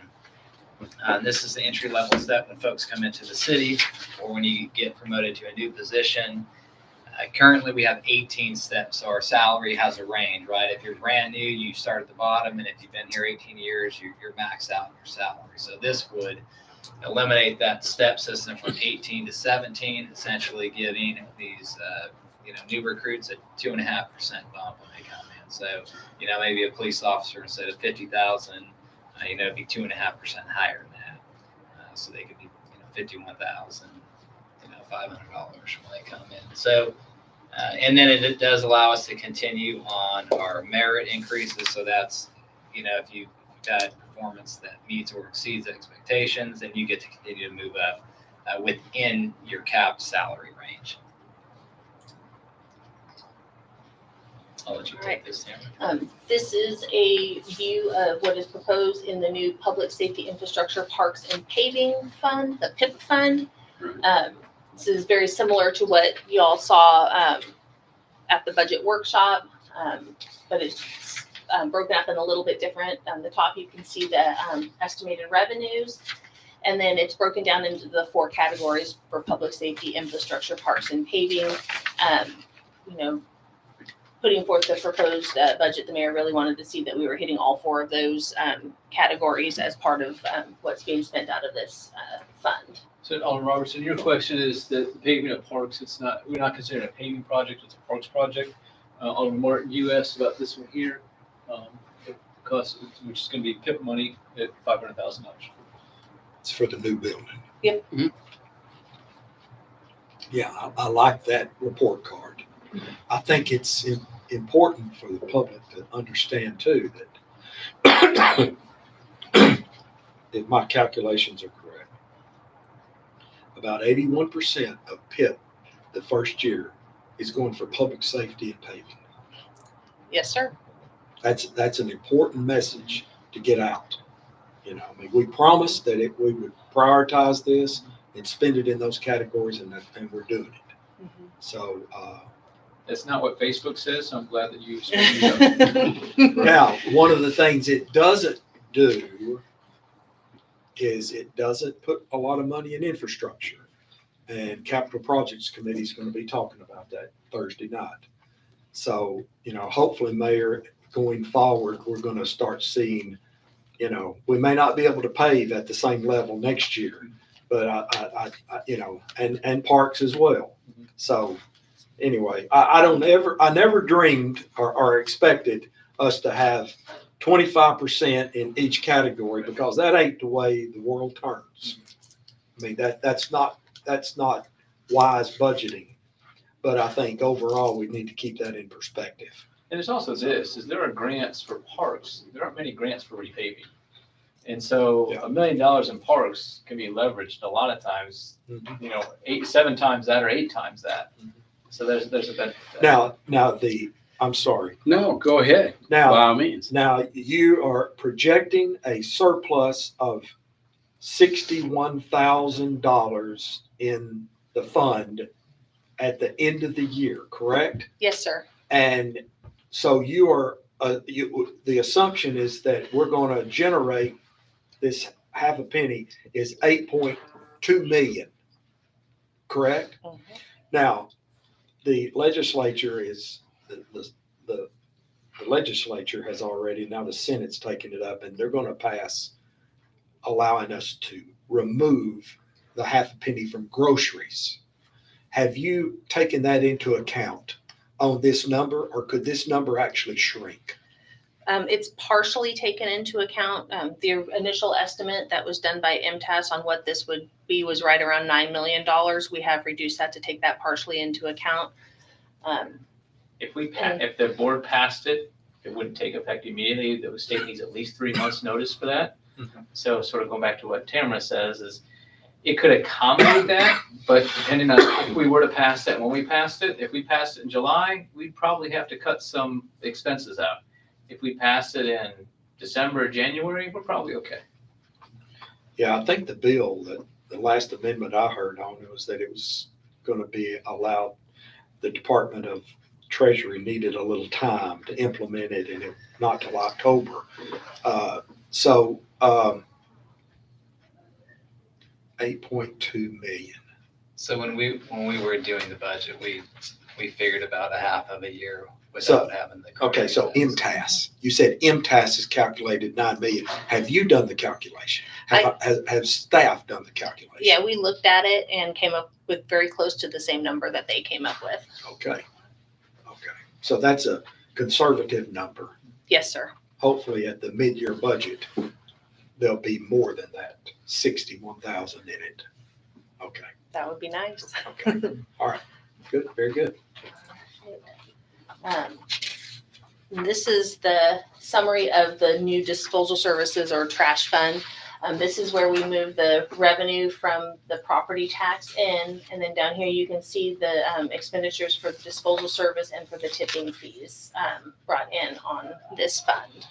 This is the entry level step when folks come into the city or when you get promoted to a new position. Currently, we have 18 steps, so our salary has a range, right? If you're brand new, you start at the bottom, and if you've been here 18 years, you're maxed out in your salary. So this would eliminate that step system from 18 to 17, essentially giving these new recruits a 2.5% bump when they come in. So maybe a police officer instead of 50,000, it'd be 2.5% higher than that. So they could be 51,000. $500 when they come in. So, and then it does allow us to continue on our merit increases. So that's, if you've got performance that meets or exceeds expectations, then you get to continue to move up within your capped salary range. I'll let you take this, Tamara. This is a view of what is proposed in the new Public Safety Infrastructure Parks and Paving Fund, the PIP fund. This is very similar to what you all saw at the budget workshop, but it's broken up in a little bit different. On the top, you can see the estimated revenues, and then it's broken down into the 4 categories for public safety, infrastructure, parks, and paving. Putting forth the proposed budget, the mayor really wanted to see that we were hitting all 4 of those categories as part of what's being spent out of this fund. So, Alderman Robertson, your question is that the paving of parks, we're not considering a paving project, it's a parks project. Alderman Martin, you asked about this one here, cost, which is going to be PIP money at $500,000. It's for the new building. Yep. Yeah, I like that report card. I think it's important for the public to understand too that if my calculations are correct, about 81% of PIP the first year is going for public safety and paving. Yes, sir. That's an important message to get out. You know, I mean, we promised that we would prioritize this and spend it in those categories, and we're doing it. So That's not what Facebook says, so I'm glad that you straightened it up. now, one of the things it doesn't do is it doesn't put a lot of money in infrastructure. And Capital Projects Committee is going to be talking about that Thursday night. So, you know, hopefully, Mayor, going forward, we're going to start seeing, you know, we may not be able to pave at the same level next year, but I you know, and parks as well. So anyway, I never dreamed or expected us to have 25% in each category, because that ain't the way the world turns. I mean, that's not wise budgeting. But I think overall we need to keep that in perspective. And there's also this, is there are grants for parks. There aren't many grants for repaving. And so Yeah. $1 million in parks can be leveraged a lot of times, Mhm. you know, 7 times that or 8 times that. So there's a benefit to that. Now I'm sorry. No, go ahead, by Now, all means. you are projecting a surplus of $61,000 in the fund at the end of the year, correct? Yes, sir. And so you are, the assumption is that we're going to generate this half a penny is 8.2 million, correct? Mhm. Now, the legislature is, the legislature has already, now the Senate's taken it up, and they're going to pass allowing us to remove the half a penny from groceries. Have you taken that into account on this number, or could this number actually shrink? It's partially taken into account. The initial estimate that was done by MTAS on what this would be was right around $9 million. We have reduced that to take that partially into account. If the board passed it, it wouldn't take effect immediately. The state needs at least 3 months' notice for that. So sort of going back to what Tamara says is, it could accommodate that, but depending on if we were to pass that, when we passed it, if we passed it in July, we'd probably have to cut some expenses out. If we pass it in December or January, we're probably okay. Yeah, I think the bill, that the last amendment I heard on it was that it was going to be allowed, the Department of Treasury needed a little time to implement it, and not till October. So 8.2 million. So when we were doing the budget, we figured about a half of a year So, without having the. Okay, so MTAS, you said MTAS has calculated 9 million. Have you done the calculation? Have staff done the calculation? Yeah, we looked at it and came up with very close to the same number that they came up with. Okay. So that's a conservative number. Yes, sir. Hopefully at the mid-year budget, there'll be more than that, 61,000 in it. Okay, That would be nice. okay. All right, good, very good. This is the summary of the new disposal services or trash fund. This is where we move the revenue from the property tax in, and then down here you can see the expenditures for the disposal service and for the tipping fees brought in on this fund.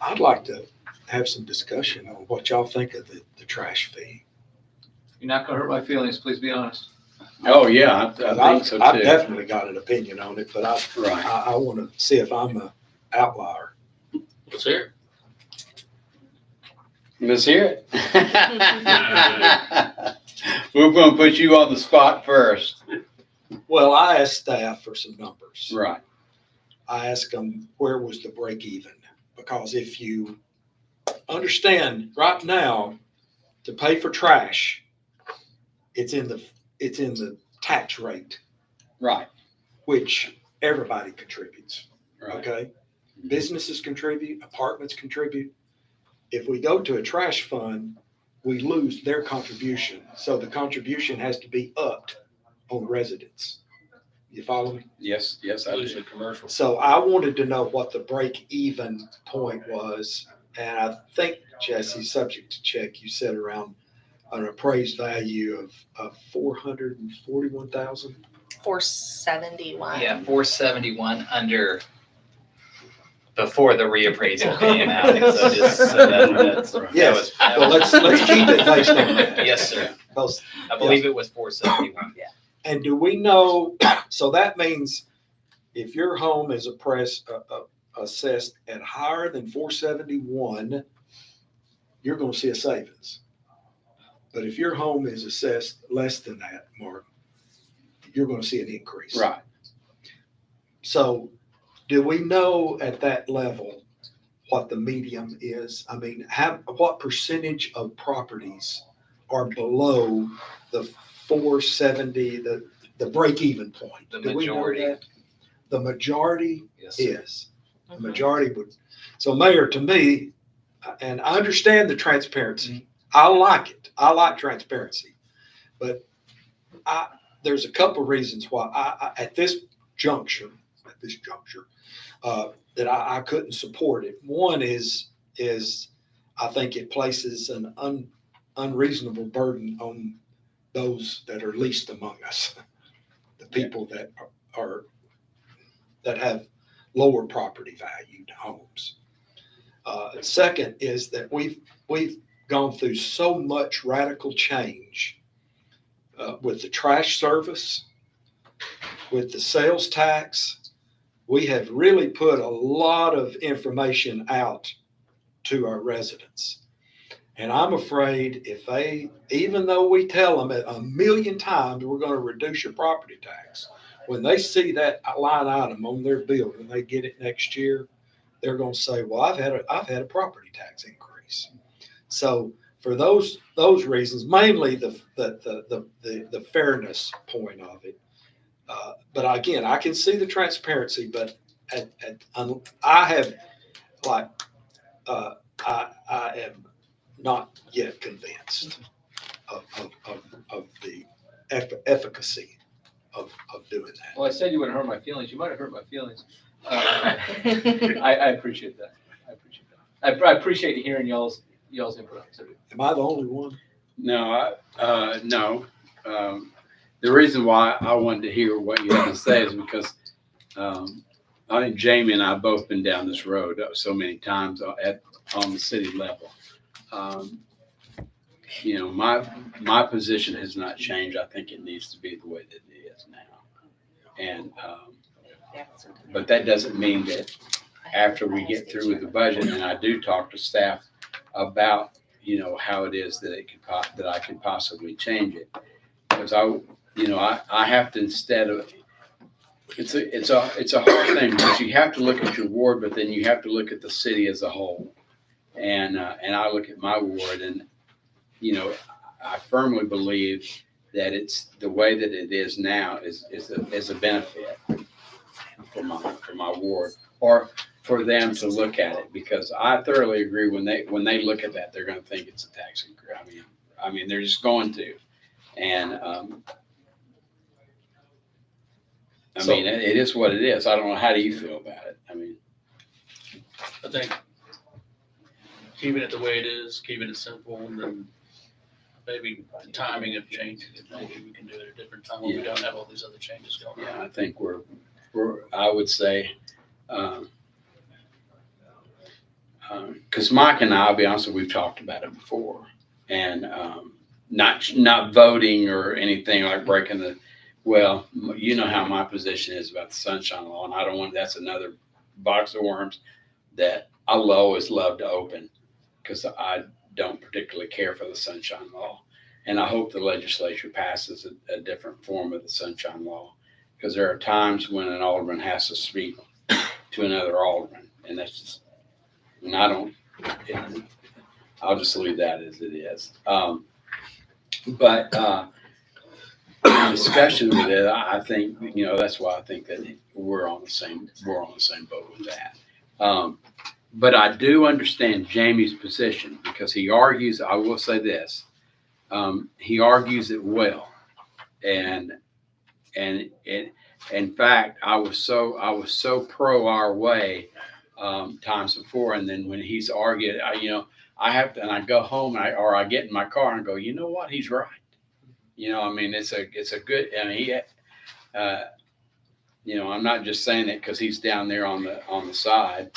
I'd like to have some discussion on what y'all think of the trash fee. You're not gonna hurt my feelings, please be honest. Oh, yeah, I think so I've too. definitely got an opinion on it, but Right. I want to see if I'm an outlier. Let's hear it. Let's hear it. We're going to put you on the spot first. Well, I asked staff for some numbers. Right. I asked them, where was the break even? Because if you understand right now, to pay for trash, it's in the tax rate, Right. which everybody contributes. Right. Okay? Businesses contribute, apartments contribute. If we go to a trash fund, we lose their contribution. So the contribution has to be upped on residents. You follow me? Yes, I do. Usually commercial. So I wanted to know what the break-even point was, and I think, Jesse, subject to check, you said around an appraised value of 441,000. 471. Yeah, 471 under before the reappraisal came out. So just so that's Yes, that well, was- let's keep it based on that. Yes, sir. Because- I believe it was 471. And do we know, so that means if your home is assessed at higher than 471, you're going to see a savings. But if your home is assessed less than that, Mark, you're going to see an increase. Right. So do we know at that level what the medium is? I mean, what percentage of properties are below the 470, the break-even point? The Do we know majority. that? The majority Yes, sir. is. The majority would. So Mayor, to me, and I understand the transparency. I like it. I like transparency. But there's a couple of reasons why I at this juncture, that I couldn't support it. One is I think it places an unreasonable burden on those that are least among us, the people that that have lower property valued homes. Second is that we've gone through so much radical change with the trash service, with the sales tax. We have really put a lot of information out to our residents. And I'm afraid if even though we tell them a million times, we're going to reduce your property tax, when they see that line item on their bill, when they get it next year, they're going to say, well, I've had a property tax increase. So for those reasons, mainly the fairness point of it. But again, I can see the transparency, but I am not yet convinced of the efficacy of doing that. Well, I said you wouldn't hurt my feelings. You might have hurt my feelings. I appreciate that. I appreciate hearing y'all's input. Am I the only one? No, no. The reason why I wanted to hear what you had to say is because I think Jamie and I have both been down this road so many times on the city level. You know, my position has not changed. I think it needs to be the way that it is now. And but that doesn't mean that after we get through with the budget, and I do talk to staff about, you know, how it is that I can possibly change it. Because I have to, instead of, it's a hard thing because you have to look at your ward, but then you have to look at the city as a whole. And I look at my ward, and you know, I firmly believe that it's the way that it is now is a benefit for my ward, or for them to look at it, because I thoroughly agree when they look at that, they're going to think it's a tax increase. I mean, they're just going to, and I mean, it is what it is. I don't know. How do you feel about it? I mean, I think keeping it the way it is, keeping it simple, and then maybe timing of changing it. Maybe we can do it at a different time when we don't have all these other changes going on. yeah, I think we're I would say, because Mike and I, I'll be honest with you, we've talked about it before, and not voting or anything like breaking the. Well, you know how my position is about the sunshine law, and I don't want. That's another box of worms that I'll always love to open, because I don't particularly care for the sunshine law, and I hope the legislature passes a different form of the sunshine law, because there are times when an alderman has to speak to another alderman, and that's just. And I don't. I'll just leave that as it is. But in discussion with it, I think, you know, that's why I think that we're on the same boat with that. But I do understand Jamie's position, because he argues. I will say this: he argues it well, and and in fact, I was so pro our way times before, and then when he's argued, I have to, and I go home or I get in my car and go, you know what, he's right. I mean, it's a good, I mean, I'm not just saying it because he's down there on the side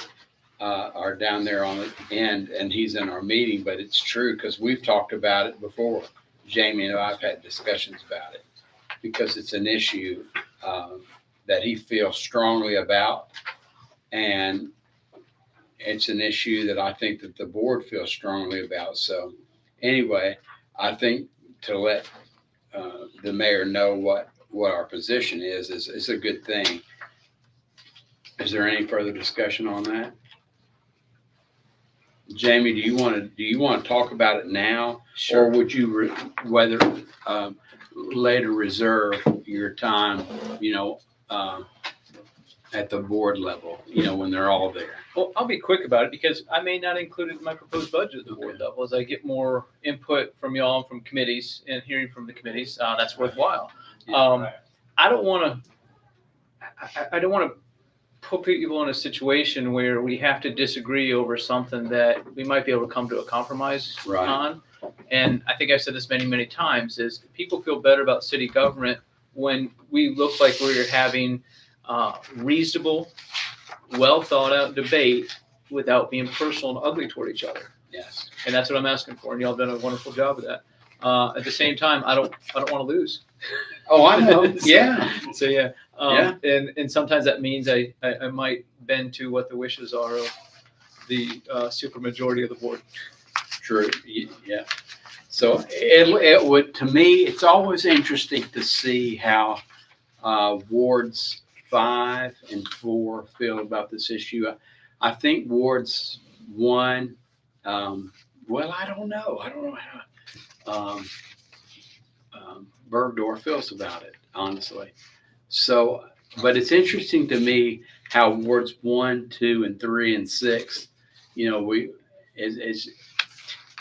or down there on the end, and he's in our meeting, but it's true because we've talked about it before. Jamie and I've had discussions about it because it's an issue that he feels strongly about, and it's an issue that I think that the board feels strongly about. So anyway, I think to let the mayor know what our position is a good thing. Is there any further discussion on that? Jamie, do you want to talk about it now? Or would you later reserve your time, at the board level, when they're all there? Well, I'll be quick about it because I may not include it in my proposed budget at the board level as I get more input from y'all, from committees, and hearing from the committees. That's worthwhile. I don't want to put people in a situation where we have to disagree over something that we might be able to come to a compromise on. And I think I've said this many, many times, is people feel better about city government when we look like we're having reasonable, well thought out debate without being personal and ugly toward each other. Yes. And that's what I'm asking for. And y'all have done a wonderful job of that. At the same time, I don't want to lose. Oh, I know. Yeah. So yeah. And sometimes that means I might bend to what the wishes are of the supermajority of the board. True. Yeah. So it would, to me, it's always interesting to see how wards 5 and 4 feel about this issue. I think wards 1, well, I don't know how Bergdorf feels about it, honestly. So, but it's interesting to me how wards 1, 2, and 3, and 6,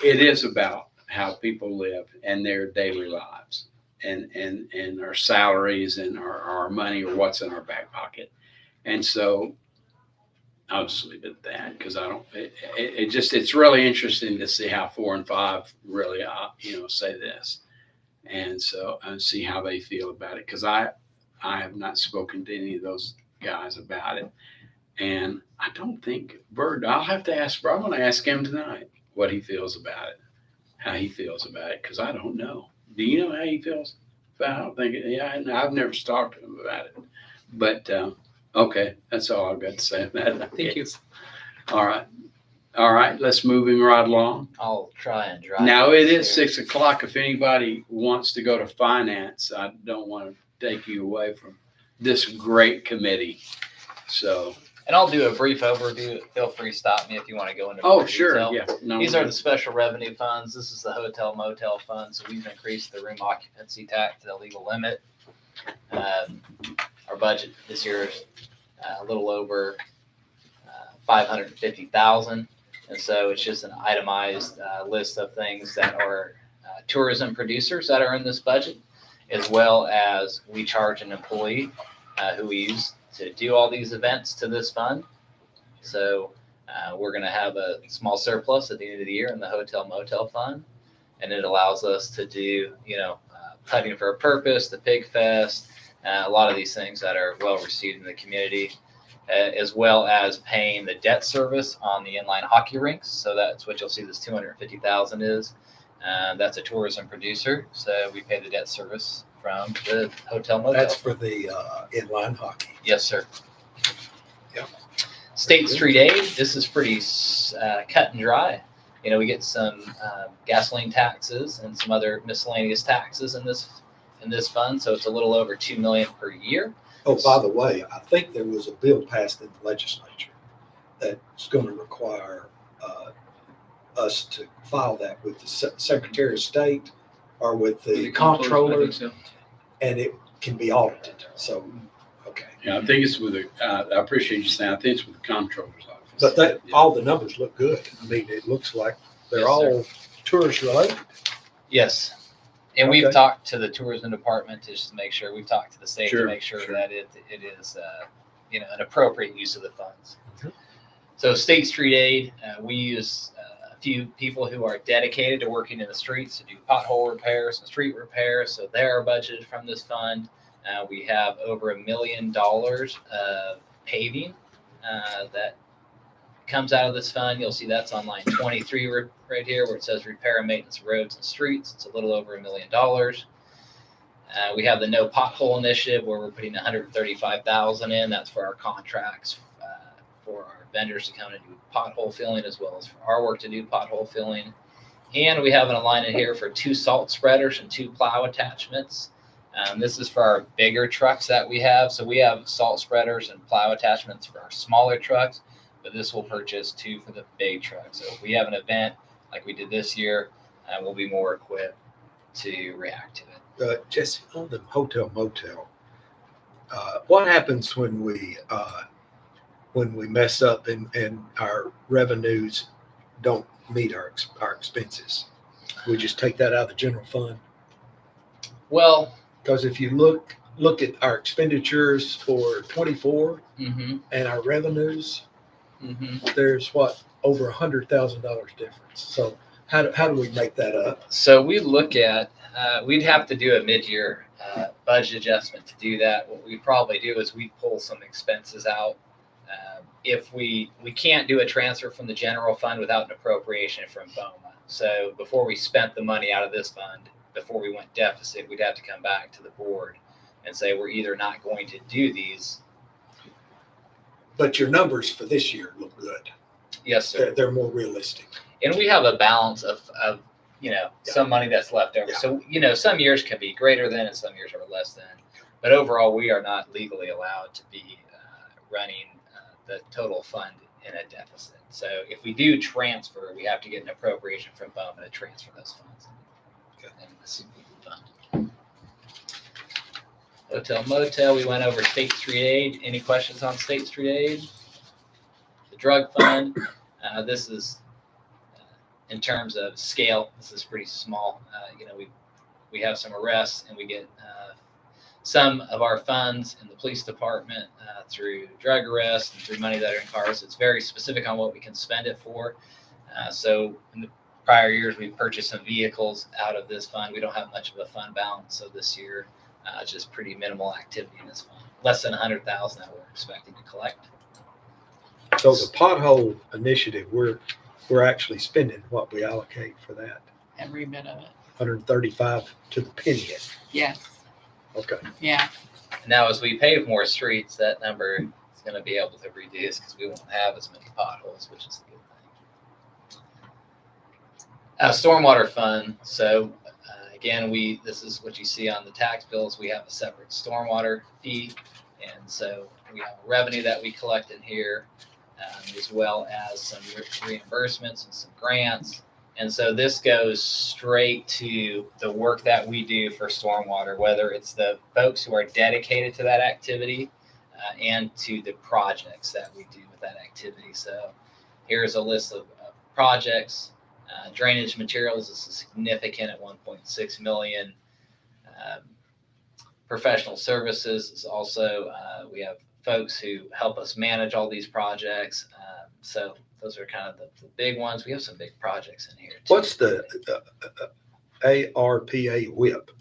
it is about how people live and their daily lives and our salaries and our money or what's in our back pocket. And so I'll just leave it at that because it's really interesting to see how 4 and 5 really, say this. And so and see how they feel about it. Because I have not spoken to any of those guys about it. And I don't think I'll have to ask, I'm going to ask him tonight what he feels about it, how he feels about it. Because I don't know. Do you know how he feels? I don't think, I've never talked to him about it. But, okay, that's all I've got to say about it. Thank you. All right, let's move him right along. I'll try and drive. Now it is here. 6:00. If anybody wants to go to finance, I don't want to take you away from this great committee. So. And I'll do a brief overview. Feel free to stop me if you want to go into Oh, more sure. detail. Yeah. No, These are the special revenue funds. This is the hotel motel fund. So we've increased the room occupancy tax to the legal limit. Our budget this year is a little over $550,000. And so it's just an itemized list of things that are tourism producers that are in this budget, as well as we charge an employee who we use to do all these events to this fund. So we're going to have a small surplus at the end of the year in the hotel motel fund. And it allows us to do, Putting for a Purpose, the Pig Fest, a lot of these things that are well received in the community. As well as paying the debt service on the inline hockey rinks. So that's what you'll see this $250,000 is. That's a tourism producer. So we pay the debt service from the hotel motel. That's for the inline hockey. Yes, sir. Yeah. State Street Aid. This is pretty cut and dry. We get some gasoline taxes and some other miscellaneous taxes in this fund. So it's a little over $2 million per year. Oh, by the way, I think there was a bill passed in the legislature that's going to require us to file that with the Secretary of State or with the comptroller, and it can be audited. So, okay. Yeah, I think it's with I appreciate you saying, I think it's with the comptroller's office. But all the numbers look good. I mean, it looks like they're Yes, all tourist related. Yes. And we've Okay. talked to the tourism department to just make sure, we've talked to the state Sure, to make sure sure. that it is, an appropriate use of the funds. Mhm. So State Street Aid, we use a few people who are dedicated to working in the streets to do pothole repairs and street repairs. So they are budgeted from this fund. We have over $1 million of paving that comes out of this fund. You'll see that's on line 23 right here where it says repair and maintenance of roads and streets. It's a little over $1 million. We have the No Pothole Initiative where we're putting $135,000 in. That's for our contracts for our vendors to come and do pothole filling as well as for our work to do pothole filling. And we have an alignment here for 2 salt spreaders and 2 plow attachments. This is for our bigger trucks that we have. So we have salt spreaders and plow attachments for our smaller trucks, but this will purchase 2 for the big trucks. So if we have an event like we did this year, we'll be more equipped to react to it. Jesse, on the hotel motel, what happens when we mess up and our revenues don't meet our expenses? We just take that out of the general fund? Well, Because if you look at our expenditures for 24 and our revenues, there's over $100,000 difference. So how do we make that up? So we look at, we'd have to do a mid-year budget adjustment to do that. What we probably do is we pull some expenses out. If we can't do a transfer from the general fund without an appropriation from BOMA. So before we spent the money out of this fund, before we went deficit, we'd have to come back to the board and say, we're either not going to do these. But your numbers for this year look good. Yes, sir. They're more realistic. And we have a balance of some money that's left over. Yeah. So, some years can be greater than and some years are less than. But overall, we are not legally allowed to be running the total fund in a deficit. So if we do transfer, we have to get an appropriation from BOMA to transfer those funds. And the CPP fund. Hotel motel, we went over State Street Aid. Any questions on State Street Aid? The drug fund, this is in terms of scale, this is pretty small. We have some arrests and we get some of our funds in the police department through drug arrests and through money that are in cars. It's very specific on what we can spend it for. So in the prior years, we purchased some vehicles out of this fund. We don't have much of a fund balance. So this year, just pretty minimal activity in this fund. Less than $100,000 that we're expecting to collect. So the pothole initiative, we're actually spending what we allocate for that, Every bit of it. 135 to the penny. Yes. Okay. Yeah. Now, as we pave more streets, that number is going to be able to reduce because we won't have as many potholes, which is a good thing. Stormwater fund. So again, this is what you see on the tax bills. We have a separate stormwater fee, and so we have revenue that we collect in here, as well as some reimbursements and some grants. And so this goes straight to the work that we do for stormwater, whether it's the folks who are dedicated to that activity and to the projects that we do with that activity. So here's a list of projects. Drainage materials is significant at 1.6 million. Professional services is also, we have folks who help us manage all these projects. So those are kind of the big ones. We have some big projects in here too. What's the ARPA WHIP?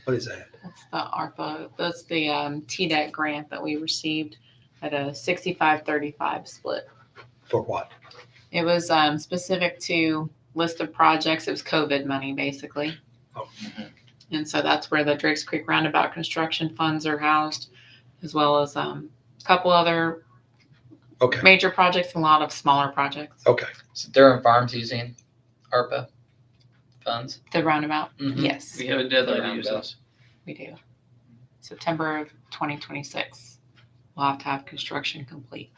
What is that? That's the ARPA. That's the TDEC grant that we received at a 65-35 split. For what? It was specific to list of projects. It was COVID money, basically. Oh. And so that's where the Drakes Creek Roundabout construction funds are housed, as well as a couple other Okay. major projects and a lot of smaller projects. Okay. So Durham Farms using ARPA funds. The roundabout, Mhm. yes, We have a deadline to use those. we do. September of 2026, we'll have to have construction complete.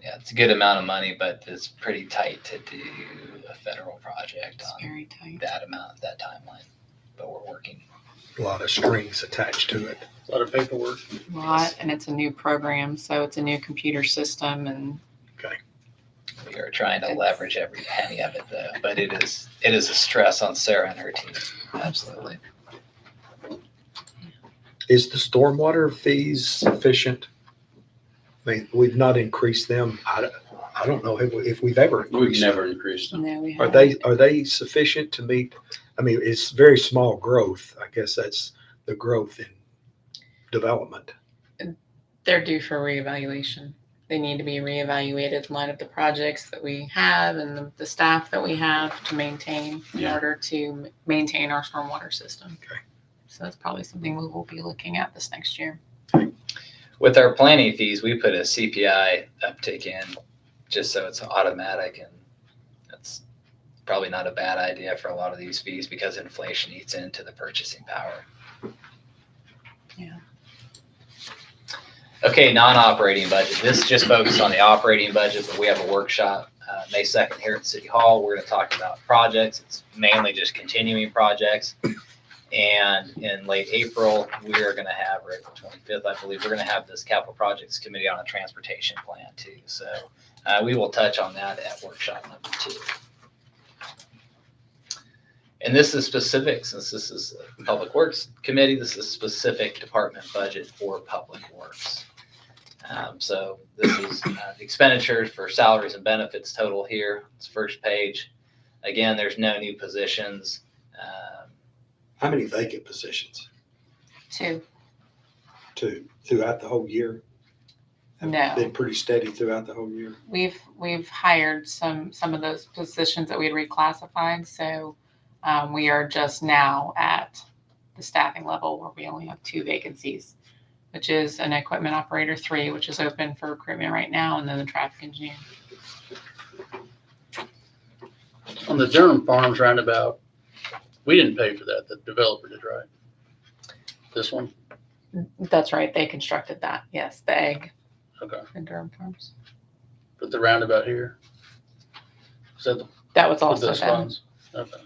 Yeah, it's a good amount of money, but it's pretty tight to do a federal project It's on very tight. that amount, that timeline. But we're working. A lot of strings attached to it. A lot of paperwork. A lot, and it's a new program, so it's a new computer system, and We are trying to leverage every penny of it though, but it is a stress on Sarah and her team. Absolutely. Is the stormwater fees sufficient? I mean, we've not increased them. I don't know if we've ever We've increased them. never increased them. No, we Are haven't. they sufficient to meet? I mean, it's very small growth. I guess that's the growth in development. They're due for reevaluation. They need to be reevaluated in light of the projects that we have and the staff that we have to maintain in Yeah. order to maintain our stormwater system. Okay. So that's probably something we will be looking at this next year. With our planning fees, we put a CPI uptick in just so it's automatic, and that's probably not a bad idea for a lot of these fees because inflation eats into the purchasing power. Yeah. Okay, non-operating budget. This just focused on the operating budget, but we have a workshop May 2nd here at City Hall. We're going to talk about projects. It's mainly just continuing projects. And in late April, we are going to have, or April 25th, I believe, we're going to have this capital projects committee on a transportation plan too. So we will touch on that at workshop number 2. And this is specific, since this is a Public Works Committee, this is specific department budget for Public Works. So this is the expenditures for salaries and benefits total here. It's first page. Again, there's no new positions. How many vacant positions? 2. Two throughout the whole year? Have No. Been pretty steady throughout the whole year? We've hired some of those positions that we had reclassified. So we are just now at the staffing level where we only have 2 vacancies, which is an equipment operator 3, which is open for recruitment right now, and then the traffic engineer. On the Durham Farms roundabout, we didn't pay for that. The developer did, right? This one? That's right. They constructed that. Yes, the egg Okay. in Durham Farms. But the roundabout here? Is that That was with also those them. funds? Okay.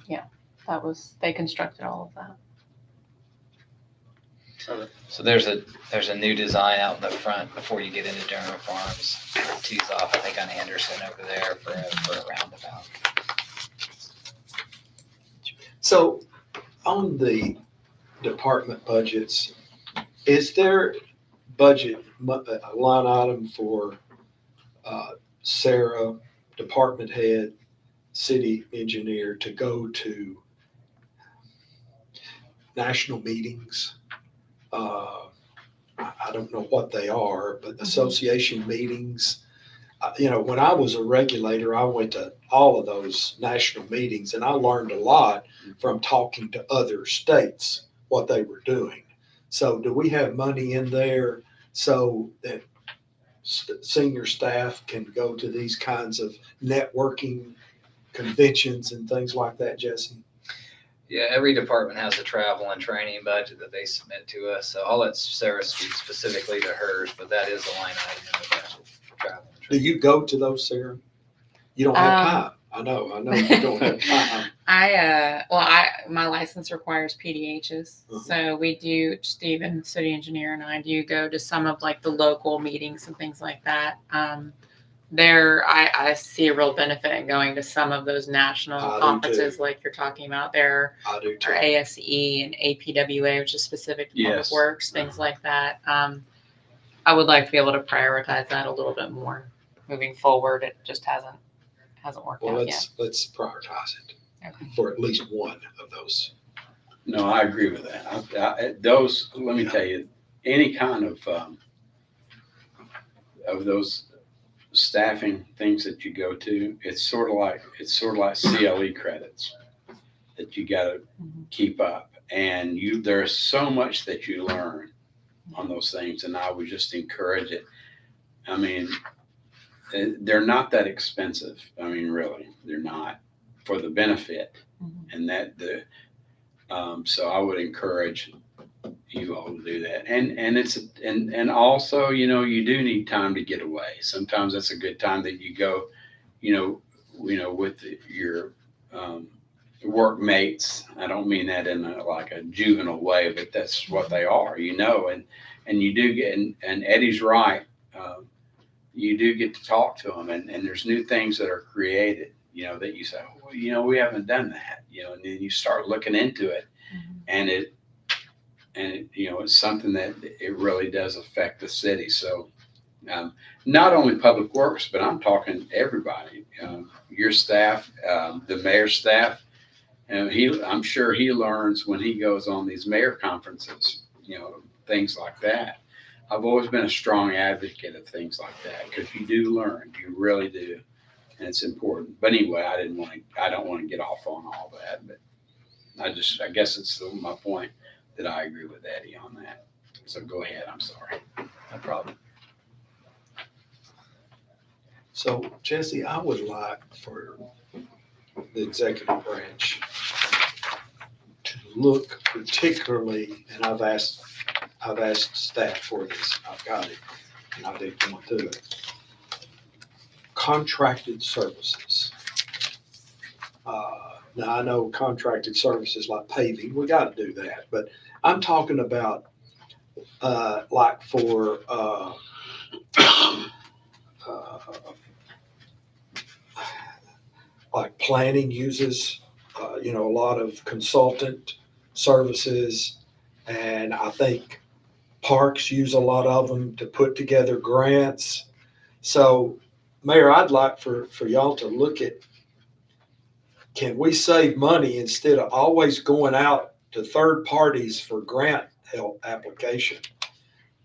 They constructed all of that. Okay. So there's a new design out in the front before you get into Durham Farms. Tees off, I think, on Henderson over there for a roundabout. So on the department budgets, is there budget a line item for Sarah, department head, city engineer to go to national meetings? I don't know what they are, but association meetings. When I was a regulator, I went to all of those national meetings, and I learned a lot from talking to other states, what they were doing. So do we have money in there so that senior staff can go to these kinds of networking conventions and things like that, Jesse? Yeah, every department has a travel and training budget that they submit to us. So I'll let Sarah speak specifically to hers, but that is a line item in the budget, travel and Do training. you go to those, Sarah? You don't have time. I know you don't have time. My license requires PDHs. Uh-huh. So we do, Stephen, city engineer, and I do go to some of like the local meetings and things like that. I see a real benefit in going to some of those national I do conferences like you're talking about there, I do or too. ASE and APWA, which is specific to Public Yes. Works, things like that. I would like to be able to prioritize that a little bit more moving forward. It just hasn't worked Well, out yet. let's prioritize it Okay. for at least one of those. No, I agree with that. Those, let me tell you, any kind of those staffing things that you go to, it's sort of like CLE credits that you got to keep up. And there's so much that you learn on those things, and I would just encourage it. I mean, they're not that expensive. I mean, really, they're not, for the benefit, and so I would encourage you all to do that. And also, you do need time to get away. Sometimes that's a good time that you go, with your workmates. I don't mean that in a juvenile way, but that's what they are, and you do get, and Eddie's right. you do get to talk to them, and there's new things that are created, that you say, well, we haven't done that, and then you start looking into it, and it's something that it really does affect the city. So, not only Public Works, but I'm talking everybody, your staff, the mayor's staff, and I'm sure he learns when he goes on these mayor conferences, things like that. I've always been a strong advocate of things like that because you do learn, you really do, and it's important. But anyway, I don't want to get off on all that, but I guess it's still my point that I agree with Eddie on that. So go ahead. I'm sorry. No problem. So Jesse, I would like for the executive branch to look particularly, and I've asked staff for this, I've got it, and I didn't want to do it. Contracted services. Now I know contracted services like paving, we got to do that, but I'm talking about like for like planning uses, a lot of consultant services, and I think parks use a lot of them to put together grants. So, Mayor, I'd like for y'all to look at, can we save money instead of always going out to third parties for grant help application?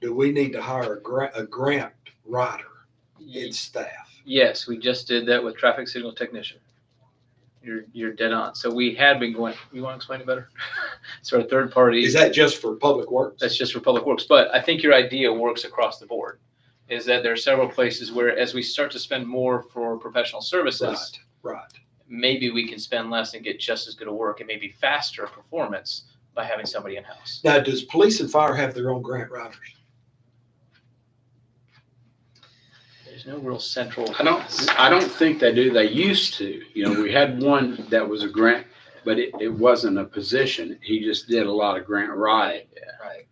Do we need to hire a grant writer in staff? Yes, we just did that with traffic signal technician. You're dead on. So we had been going, you want to explain it better? So our third party. Is that just for public works? That's just for Public Works. But I think your idea works across the board, is that there are several places where as we start to spend more for professional services, Right. maybe we can spend less and get just as good a work and maybe faster performance by having somebody in-house. Now, does police and fire have their own grant writers? There's no real central. I don't think they do. They used to. We had one that was a grant, but it wasn't a position. He just did a lot of grant writing. Right.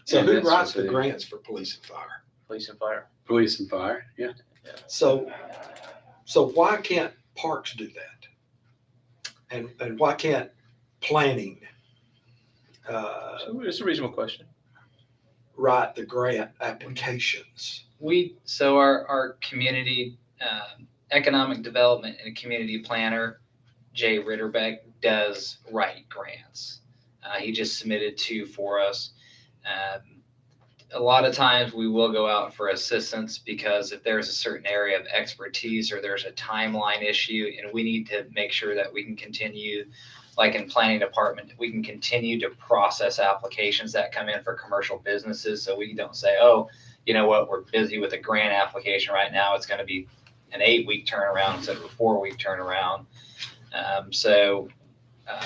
So And who that's writes what the they- grants for police and fire? Police and fire. Police and fire, yeah. So why can't parks do that? And why can't planning So it's a reasonable question. write the grant applications? So our community economic development and community planner, Jay Ritterbeck, does write grants. He just submitted 2 for us. A lot of times we will go out for assistance because if there's a certain area of expertise or there's a timeline issue and we need to make sure that we can continue, like in planning department, we can continue to process applications that come in for commercial businesses. So we don't say, oh, you know what, we're busy with a grant application right now. It's going to be an 8-week turnaround instead of a 4-week turnaround.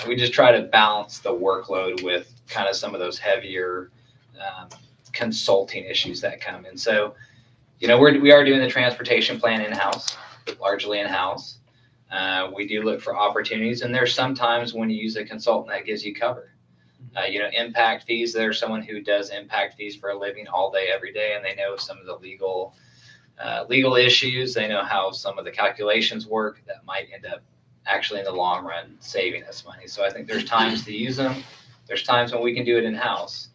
We just try to balance the workload with kind of some of those heavier consulting issues that come in. So, we are doing the transportation plan in-house, largely in-house. We do look for opportunities, and there's sometimes when you use a consultant that gives you cover. Impact fees, there's someone who does impact fees for a living all day, every day, and they know some of the legal issues. They know how some of the calculations work that might end up actually in the long run saving us money. So I think there's times to use them. There's times when we can do it in-house.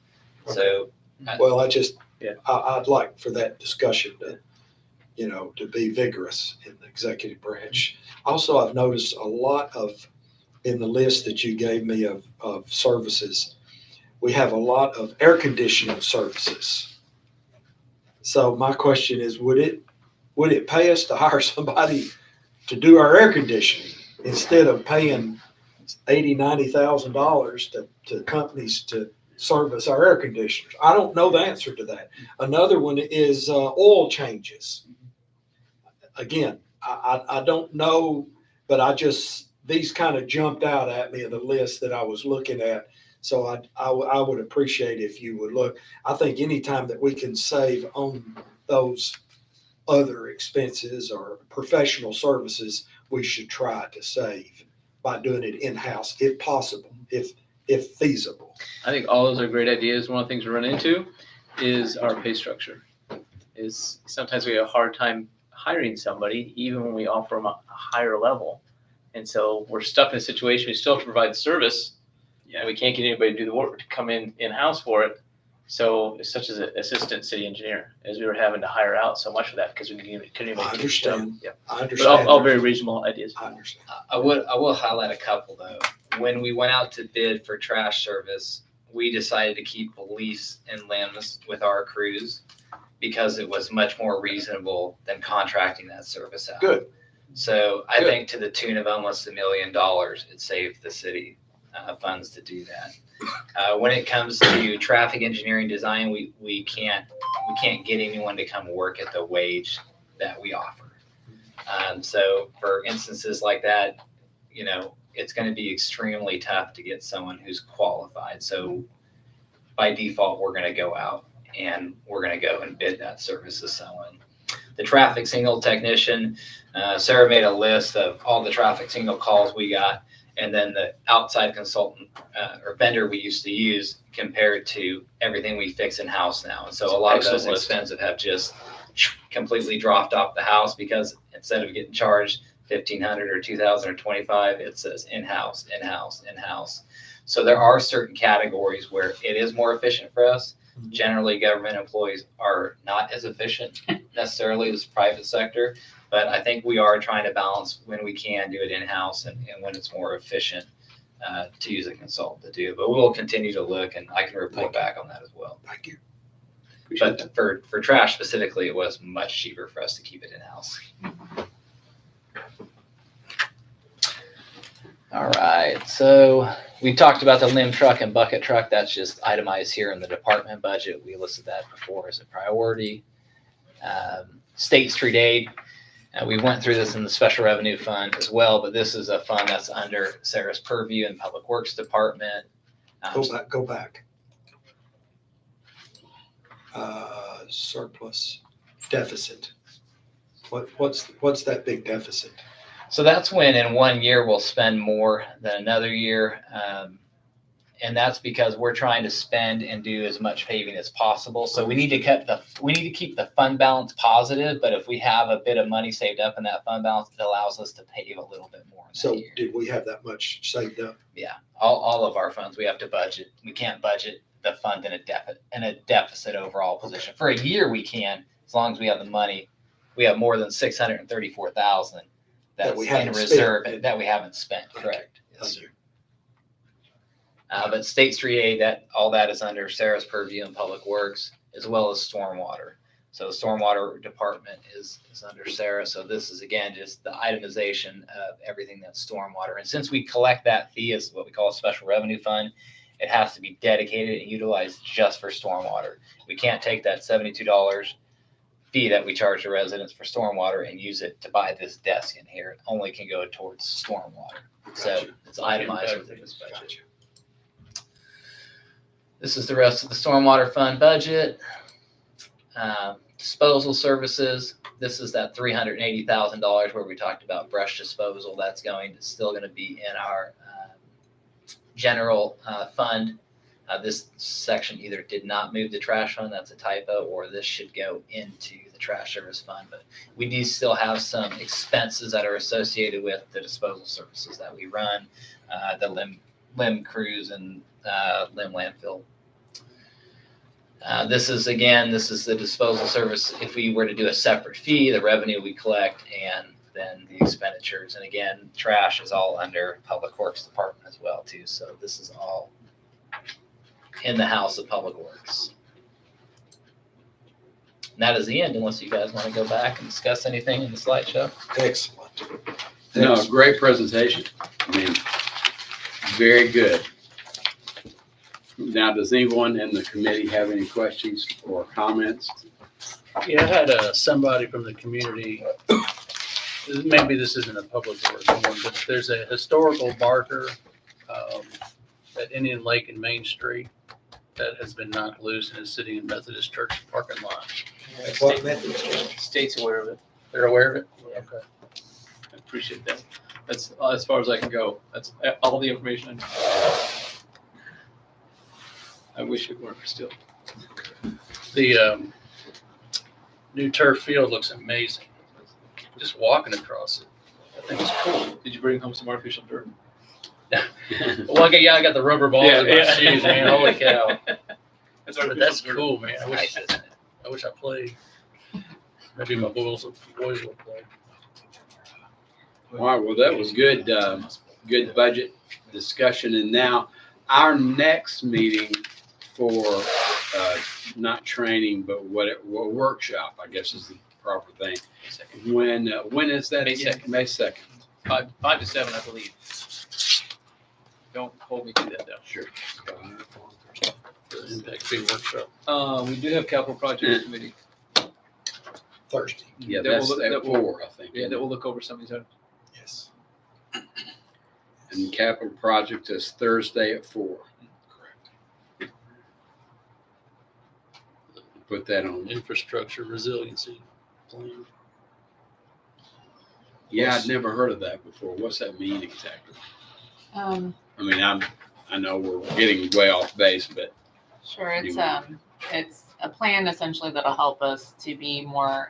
So, Well, I'd like for that discussion to be vigorous in the executive branch. Also, I've noticed a lot in the list that you gave me of services, we have a lot of air conditioning services. So my question is, would it pay us to hire somebody to do our air conditioning instead of paying $80,000-$90,000 to companies to service our air conditioners? I don't know the answer to that. Another one is oil changes. Again, I don't know, but these kind of jumped out at me in the list that I was looking at. So I would appreciate if you would look. I think anytime that we can save on those other expenses or professional services, we should try to save by doing it in-house if possible, if feasible. I think all those are great ideas. One of the things we run into is our pay structure. is sometimes we have a hard time hiring somebody, even when we offer them a higher level. And so we're stuck in a situation, we still have to provide the service, and we can't get anybody to do the work, to come in-house for it. So it's such as an assistant city engineer, as we were having to hire out so much for that because we couldn't even. I understand. Yeah. I But understand. all very reasonable ideas. I understand. I will highlight a couple though. When we went out to bid for trash service, we decided to keep police and limbs with our crews because it was much more reasonable than contracting that service out. Good. So I Good. think to the tune of almost $1 million, it saved the city funds to do that. When it comes to traffic engineering design, we can't get anyone to come work at the wage that we offer. So for instances like that, you know, it's going to be extremely tough to get someone who's qualified. So by default, we're going to go out and we're going to go and bid that service to someone. The traffic signal technician, Sarah made a list of all the traffic signal calls we got, and then the outside consultant or vendor we used to use compared to everything we fix in-house now. And so a lot of those Excellent list. expenses have just completely dropped off the house because instead of getting charged $1,500 or $2,000 or $2,500, it says in-house, in-house, in-house. So there are certain categories where it is more efficient for us. Generally, government employees are not as efficient necessarily as private sector, but I think we are trying to balance when we can do it in-house and when it's more efficient to use a consultant to do. But we'll continue to look, and I can report back on that as well. Thank you. But for trash specifically, it was much cheaper for us to keep it in-house. All right, so we talked about the limb truck and bucket truck. That's just itemized here in the department budget. We listed that before as a priority. State Street Aid, we went through this in the Special Revenue Fund as well, but this is a fund that's under Sarah's purview in Public Works Department. Go back. Surplus deficit. What's that big deficit? So that's when in 1 year we'll spend more than another year. And that's because we're trying to spend and do as much paving as possible. So we need to keep the fund balance positive, but if we have a bit of money saved up in that fund balance, it allows us to pave a little bit more in So that year. did we have that much saved up? Yeah, all of our funds, we have to budget. We can't budget the fund in a deficit overall position. For a year we can, as long as we have the money. We have more than $634,000 that's we in haven't reserve spent. that we haven't spent, Thank correct? you. Yes, Thank sir. you. But State Street Aid, all that is under Sarah's purview in Public Works, as well as Stormwater. So the Stormwater Department is under Sarah. So this is, again, just the itemization of everything that's stormwater. And since we collect that fee as what we call a special revenue fund, it has to be dedicated and utilized just for stormwater. We can't take that $72 fee that we charge the residents for stormwater and use it to buy this desk in here. It only can go towards stormwater. So Gotcha. it's itemized within this budget. Gotcha. This is the rest of the stormwater fund budget. Disposal services. This is that $380,000 where we talked about brush disposal. That's still going to be in our general fund. This section either did not move the trash fund, that's a typo, or this should go into the trash service fund. But we do still have some expenses that are associated with the disposal services that we run, the limb crews and limb landfill. This is the disposal service. If we were to do a separate fee, the revenue we collect and then the expenditures. And again, trash is all under Public Works Department as well too. So this is all in the House of Public Works. And that is the end, unless you guys want to go back and discuss anything in the slideshow. Excellent. No, great presentation. I mean, very good. Now, does anyone in the committee have any questions or comments? Yeah, I had somebody from the community, maybe this isn't a public works one, but there's a historical marker at Indian Lake and Main Street that has been knocked loose and is sitting in Methodist Church parking lot. What method? State's aware of it. They're aware of it? Yeah. Okay. I appreciate that. That's as far as I can go. That's all the information I need. I wish it were still. The new turf field looks amazing. Just walking across it, I think it's cool. Did you bring home some artificial dirt? Well, I got the rubber balls in my Yeah. shoes, man. Holy cow. That's But that's cool, man. I wish I played. Maybe my boys will play. All right, well, that was good, good budget discussion. And now our next meeting for, not training, but what workshop, I guess is the proper thing. When is that May again? 2nd. May 2nd. 5 to 7, I believe. Don't hold me to that though. Sure. The impact fee workshop. We do have capital projects committee. Thursday, Yeah, That will that's look- at that will- 4, I think. Yeah, that will look over some of these items. yes, And capital project is Thursday at 4. correct. Put that on. Infrastructure resiliency plan. Yeah, I'd never heard of that before. What's that mean exactly? Um, I mean, I know we're getting way off base, but Sure, it's a plan essentially that'll help us to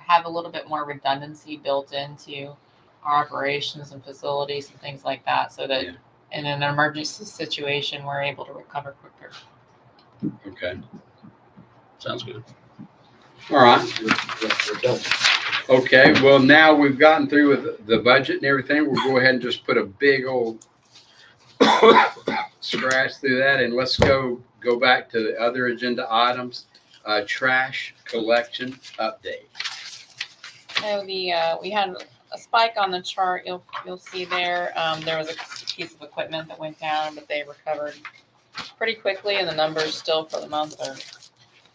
have a little bit more redundancy built into our operations and facilities and things like that, so that Yeah. in an emergency situation, we're able to recover quicker. okay. Sounds good. All right. We're done. Okay, well, now we've gotten through with the budget and everything. We'll go ahead and just put a big old scratch through that, and let's go back to the other agenda items. Trash collection update. So we had a spike on the chart. You'll see there. There was a piece of equipment that went down, but they recovered pretty quickly, and the numbers still for the month are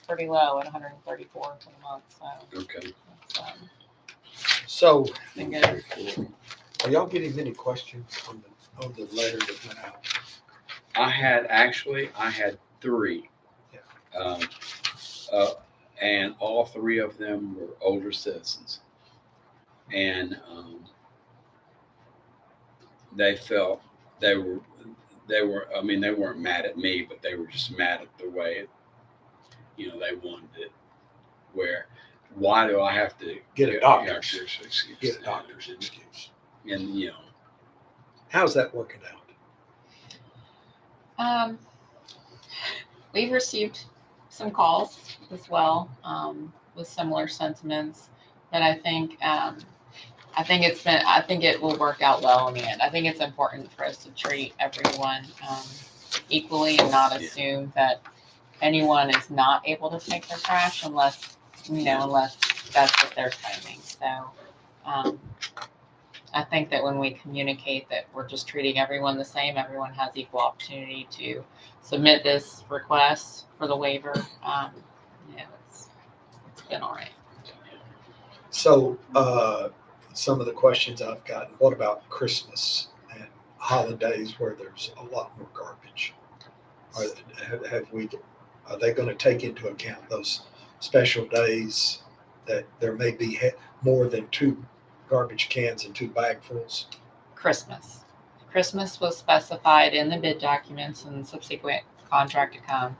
pretty low at 134 for the month. So Okay. it's So, been good. are y'all getting many questions on the letter that went out? I had 3. Yeah. And all 3 of them were older citizens. And they felt they were, I mean, they weren't mad at me, but they were just mad at the way, they wanted it. Why do I have to Get a doctor's excuse? Get a doctor's excuse. And, How's that working out? We've received some calls as well with similar sentiments, but I think it will work out well in the end. I think it's important for us to treat everyone equally and not assume that anyone is not able to take their trash unless that's what they're claiming. So I think that when we communicate that we're just treating everyone the same, everyone has equal opportunity to submit this request for the waiver. It's been all right. So, some of the questions I've gotten, what about Christmas and holidays where there's a lot more garbage? Are they going to take into account those special days that there may be more than 2 garbage cans and 2 bagfuls? Christmas. Christmas was specified in the bid documents and subsequent contract to come,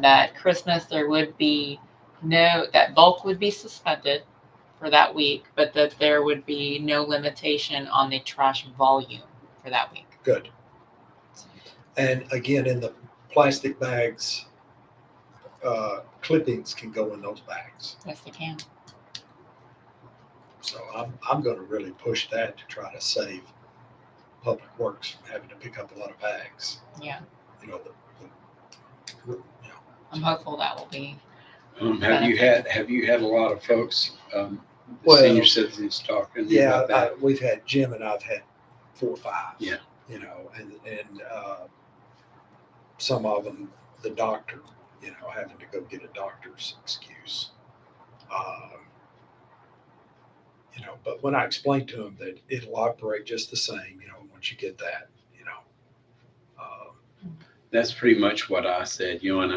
that Christmas there would be that bulk would be suspended for that week, but that there would be no limitation on the trash volume for that week. Good. And again, in the plastic bags, clippings can go in those bags. Yes, they can. So I'm going to really push that to try to save Public Works from having to pick up a lot of bags. Yeah. I'm hopeful that will be. Have you had a lot of folks, Well, senior citizens talking about that? we've had Jim and I've had 4 or 5. Yeah. And some of them, the doctor, having to go get a doctor's excuse. But when I explained to them that it'll operate just the same, once you get that, That's pretty much what I said, and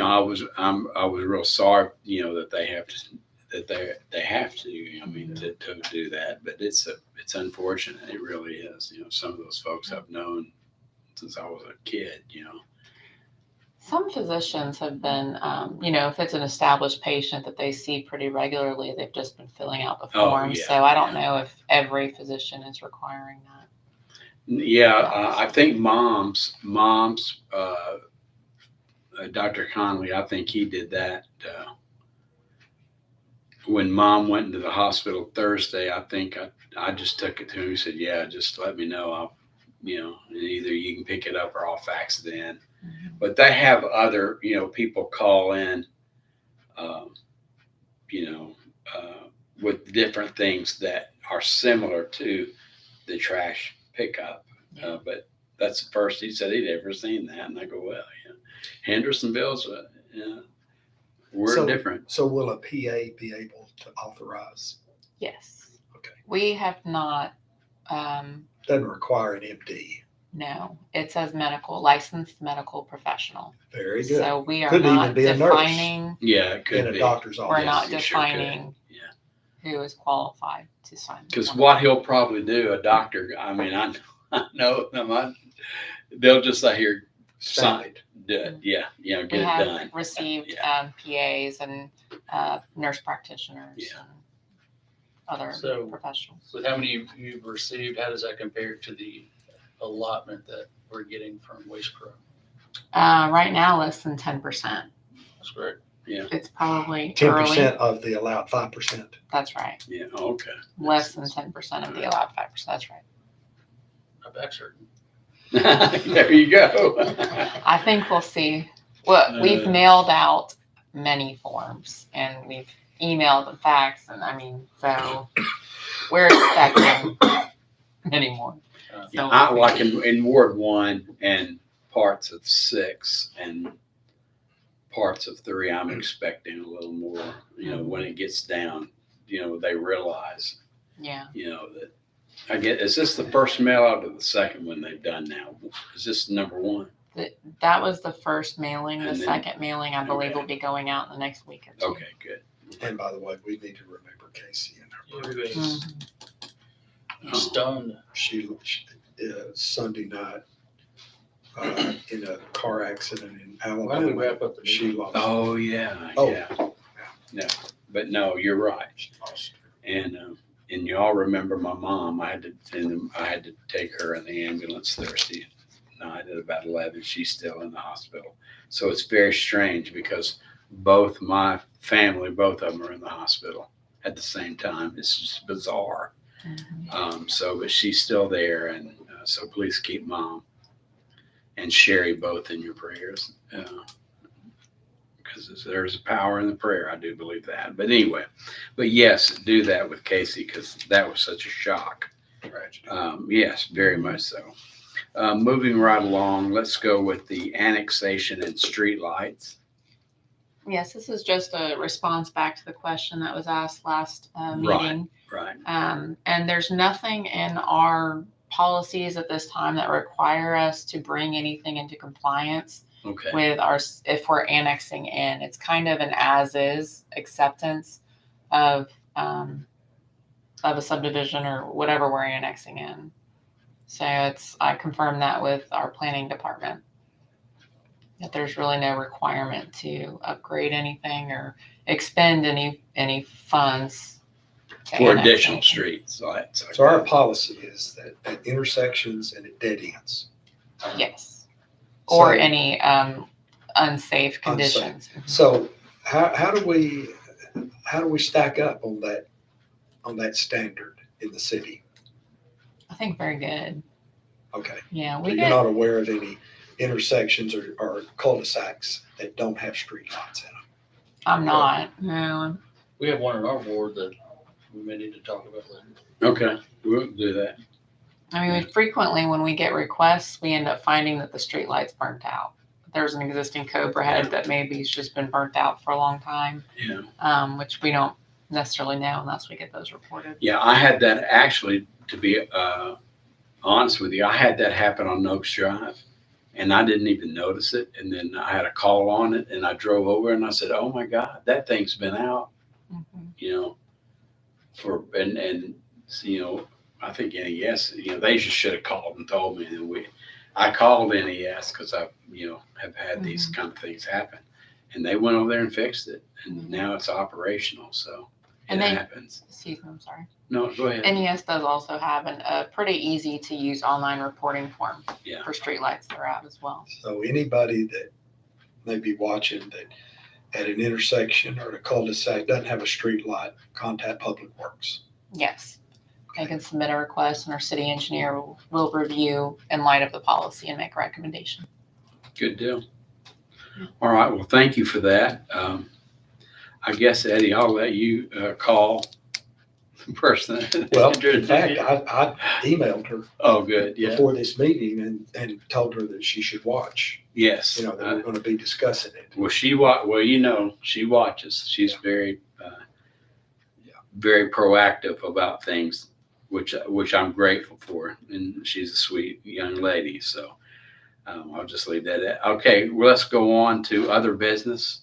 I was real sorry, that they have to, I mean, to do that, but it's unfortunate. It really is. Some of those folks I've known since I was a kid, Some physicians have been, if it's an established patient that they see pretty regularly, they've just been filling out the Oh, forms. yeah, So I don't yeah. know if every physician is requiring that. Yeah, I think Dr. Conley, I think he did that. When mom went into the hospital Thursday, I think I just took it to him. He said, yeah, just let me know. Either you can pick it up or I'll fax it in. But they have other, people call in, with different things that are similar to the trash pickup. But that's the first he said he'd ever seen that. And I go, well, Hendersonville's, we're So- different. So will a PA be able to authorize? Yes. Okay. We have not, Doesn't require an MD. no, it says licensed medical professional. Very good. So we are Could even not be a nurse. defining, Yeah, it In could a be. doctor's office. we're not you sure could. defining Yeah. who is qualified to sign. Because what he'll probably do, a doctor, I mean, I know them, they'll just say, here, sign it, do it. Yeah, get We it have done. received Yeah. PAs and nurse practitioners Yeah. and other So- professionals. With how many you've received, how does that compare to the allotment that we're getting from Waste Pro? Right now, less than 10%. That's great. It's probably 10% early. of the allowed 5%. That's right. Yeah, okay. Less than 10% of the allowed 5%. That's right. I'm back certain. There you go. I think we'll see. Well, we've mailed out many forms and we've emailed and faxed, and so we're expecting many more. Yeah, I like in Ward 1 and parts of 6 and parts of 3, I'm expecting a little more, when it gets down, they realize, Yeah. that is this the first mail out or the second one they've done now? Is this number 1? That was the first mailing. The And then- second mailing, I believe, okay. will be going out in the next week or two. Okay, good. And by the way, we need to remember Casey and her. Everybody's Mhm. stunned. She Sunday night in a car accident in Why don't we Alabama. wrap up the She meeting? lost. Oh, yeah, Oh. yeah. No, but no, you're right. She lost. And y'all remember my mom, I had to take her in the ambulance Thursday night at about 11. She's still in the hospital. So it's very strange because both my family, both of them are in the hospital at the same time. It's just bizarre. Mhm. But she's still there. And so please keep mom and Sherry both in your prayers. Because there's a power in the prayer. I do believe that. But anyway, yes, do that with Casey because that was such a shock. Tragedy. Yes, very much so. Moving right along, let's go with the annexation and streetlights. Yes, this is just a response back to the question that was asked last meeting. Right. And there's nothing in our policies at this time that require us to bring anything into compliance Okay. with if we're annexing in. It's kind of an as-is acceptance of a subdivision or whatever we're annexing in. So I confirmed that with our planning department, that there's really no requirement to upgrade anything or expend any funds to For annex additional anything. streets. Lights. So our policy is that at intersections and at dead ends. Yes. Or So- any unsafe conditions. So how do we stack up on that standard in the city? I think very good. Okay. Yeah, So we you're get, not aware of any intersections or cul-de-sacs that don't have streetlights in them? I'm not, no. We have one in our ward that we may need to talk about later. Okay, we'll do that. I mean, frequently when we get requests, we end up finding that the street light's burnt out. There's an existing Cobra head that maybe it's just been burnt out for a long time, Yeah. which we don't necessarily know unless we get those reported. Yeah, I had that actually, to be honest with you, I had that happen on Oaks Drive and I didn't even notice it. And then I had a call on it and I drove over and I said, oh my God, that thing's been out, Mhm. and I think, yes, they just should have called and told me. And I called NES because I, have had these kind of things happen. And they went over there and fixed it. And now it's operational. So And it they- happens. Excuse me, I'm sorry. No, go ahead. NES does also have a pretty easy to use online reporting form Yeah. for streetlights that are out as well. So anybody that may be watching that at an intersection or a cul-de-sac doesn't have a street light, contact Public Works. Yes. They can submit a request and our city engineer will review in light of the policy and make a recommendation. Good deal. All right. Well, thank you for that. I guess, Eddie, I'll let you call the person. Well, in fact, I emailed her Oh, good. Yeah. before this meeting and told her that she should watch, Yes. that we're going to be discussing it. Well, she watches. She's very, very proactive about things, which I'm grateful for. And she's a sweet young lady. So I'll just leave that at. Okay, well, let's go on to other business.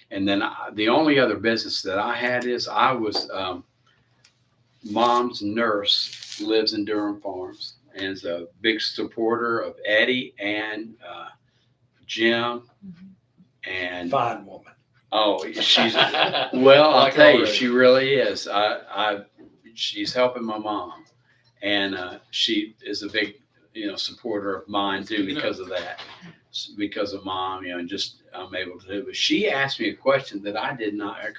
And then the only other business that I had is I was mom's nurse, lives in Durham Farms, and is a big supporter of Eddie and Jim. And Fine woman. oh, she's well. I'll Like her tell you, already. she really is. She's helping my mom, and she is a big, supporter of mine too because of that, because of mom, and just I'm able to do. But she asked me a question that I did not have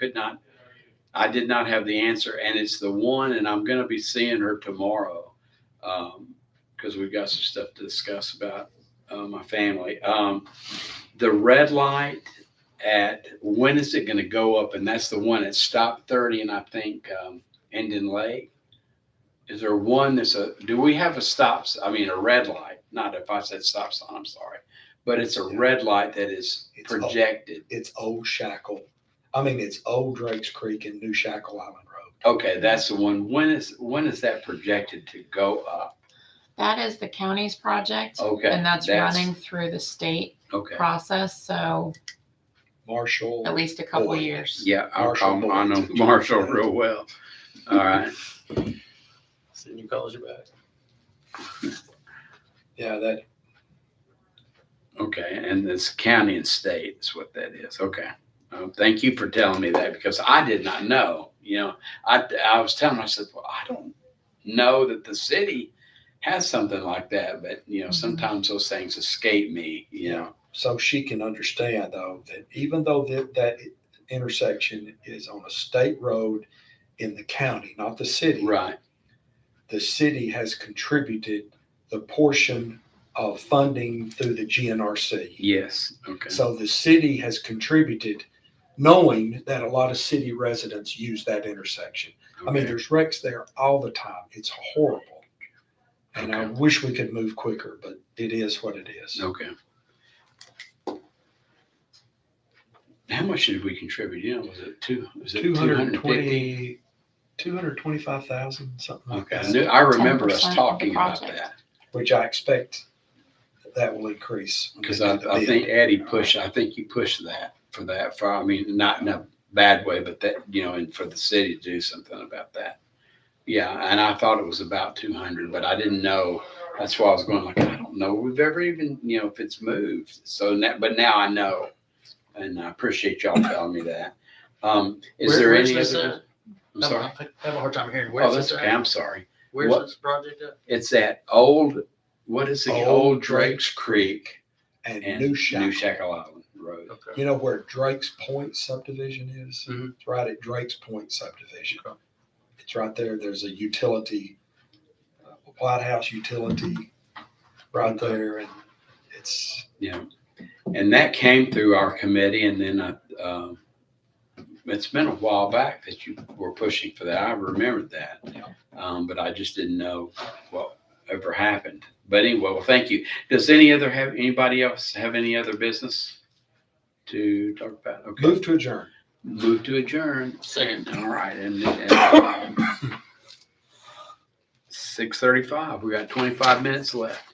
the answer, and it's the one, and I'm going to be seeing her tomorrow, because we've got some stuff to discuss about my family. The red light when is it going to go up? And that's the one at Stop 30 and I think Indian Lake. Is there one do we have a red light? Not if I said stop sign, I'm sorry. But it's a red light that is It's projected. It's it's Old Drakes Creek and New Shackle Island Road. Okay, that's the one. When is that projected to go up? That is the county's project. Okay. And that's running through the state Okay. process. So Marshall. at least a couple Boyd. years. Yeah, I Marshall know Boyd. Marshall real well. All right. Senior calls you back. Yeah, that Okay, and it's county and state is what that is. Okay. Thank you for telling me that because I did not know. I was telling her, I said, well, I don't know that the city has something like that, but sometimes those things escape me. so she can understand though that even though that intersection is on a state road in the county, not the city, Right. the city has contributed the portion of funding through the GNRC. Yes. Okay. So the city has contributed, knowing that a lot of city residents use that intersection. Okay. There's wrecks there all the time. It's horrible. And I Okay. wish we could move quicker, but it is what it is. Okay. How much did we contribute? Was it 250? 225,000, something like Okay. that. I remember us 10% of the talking about project. that Which I expect that will increase. when because they do the I bid. think Eddie I think you pushed that, not in a bad way, but that, and for the city to do something about that. Yeah. And I thought it was about 200, but I didn't know. That's why I was going I don't know. We've ever even, if it's moved. So but now I know. And I appreciate y'all telling me that. Is there Where's any this other? at? I'm sorry. I have a hard time hearing. Oh, Where's that's this okay. at? I'm sorry. Where's What? this project at? It's at what is it? Old Drakes Creek And and New Shackle. New Shackle Island Road. Okay. You know where Drake's Point subdivision is? Mhm. It's right at Drake's Point subdivision. Okay. It's right there. There's a utility, White House utility right Okay. there. And it's, Yeah. And that came through our committee and then it's been a while back that you were pushing for that. I remembered that. But I just didn't know what ever happened. But anyway, well, thank you. Does anybody else have any other business to talk about? Okay. move to adjourn. Move to adjourn. Second. All right. And 6:35. We got 25 minutes left.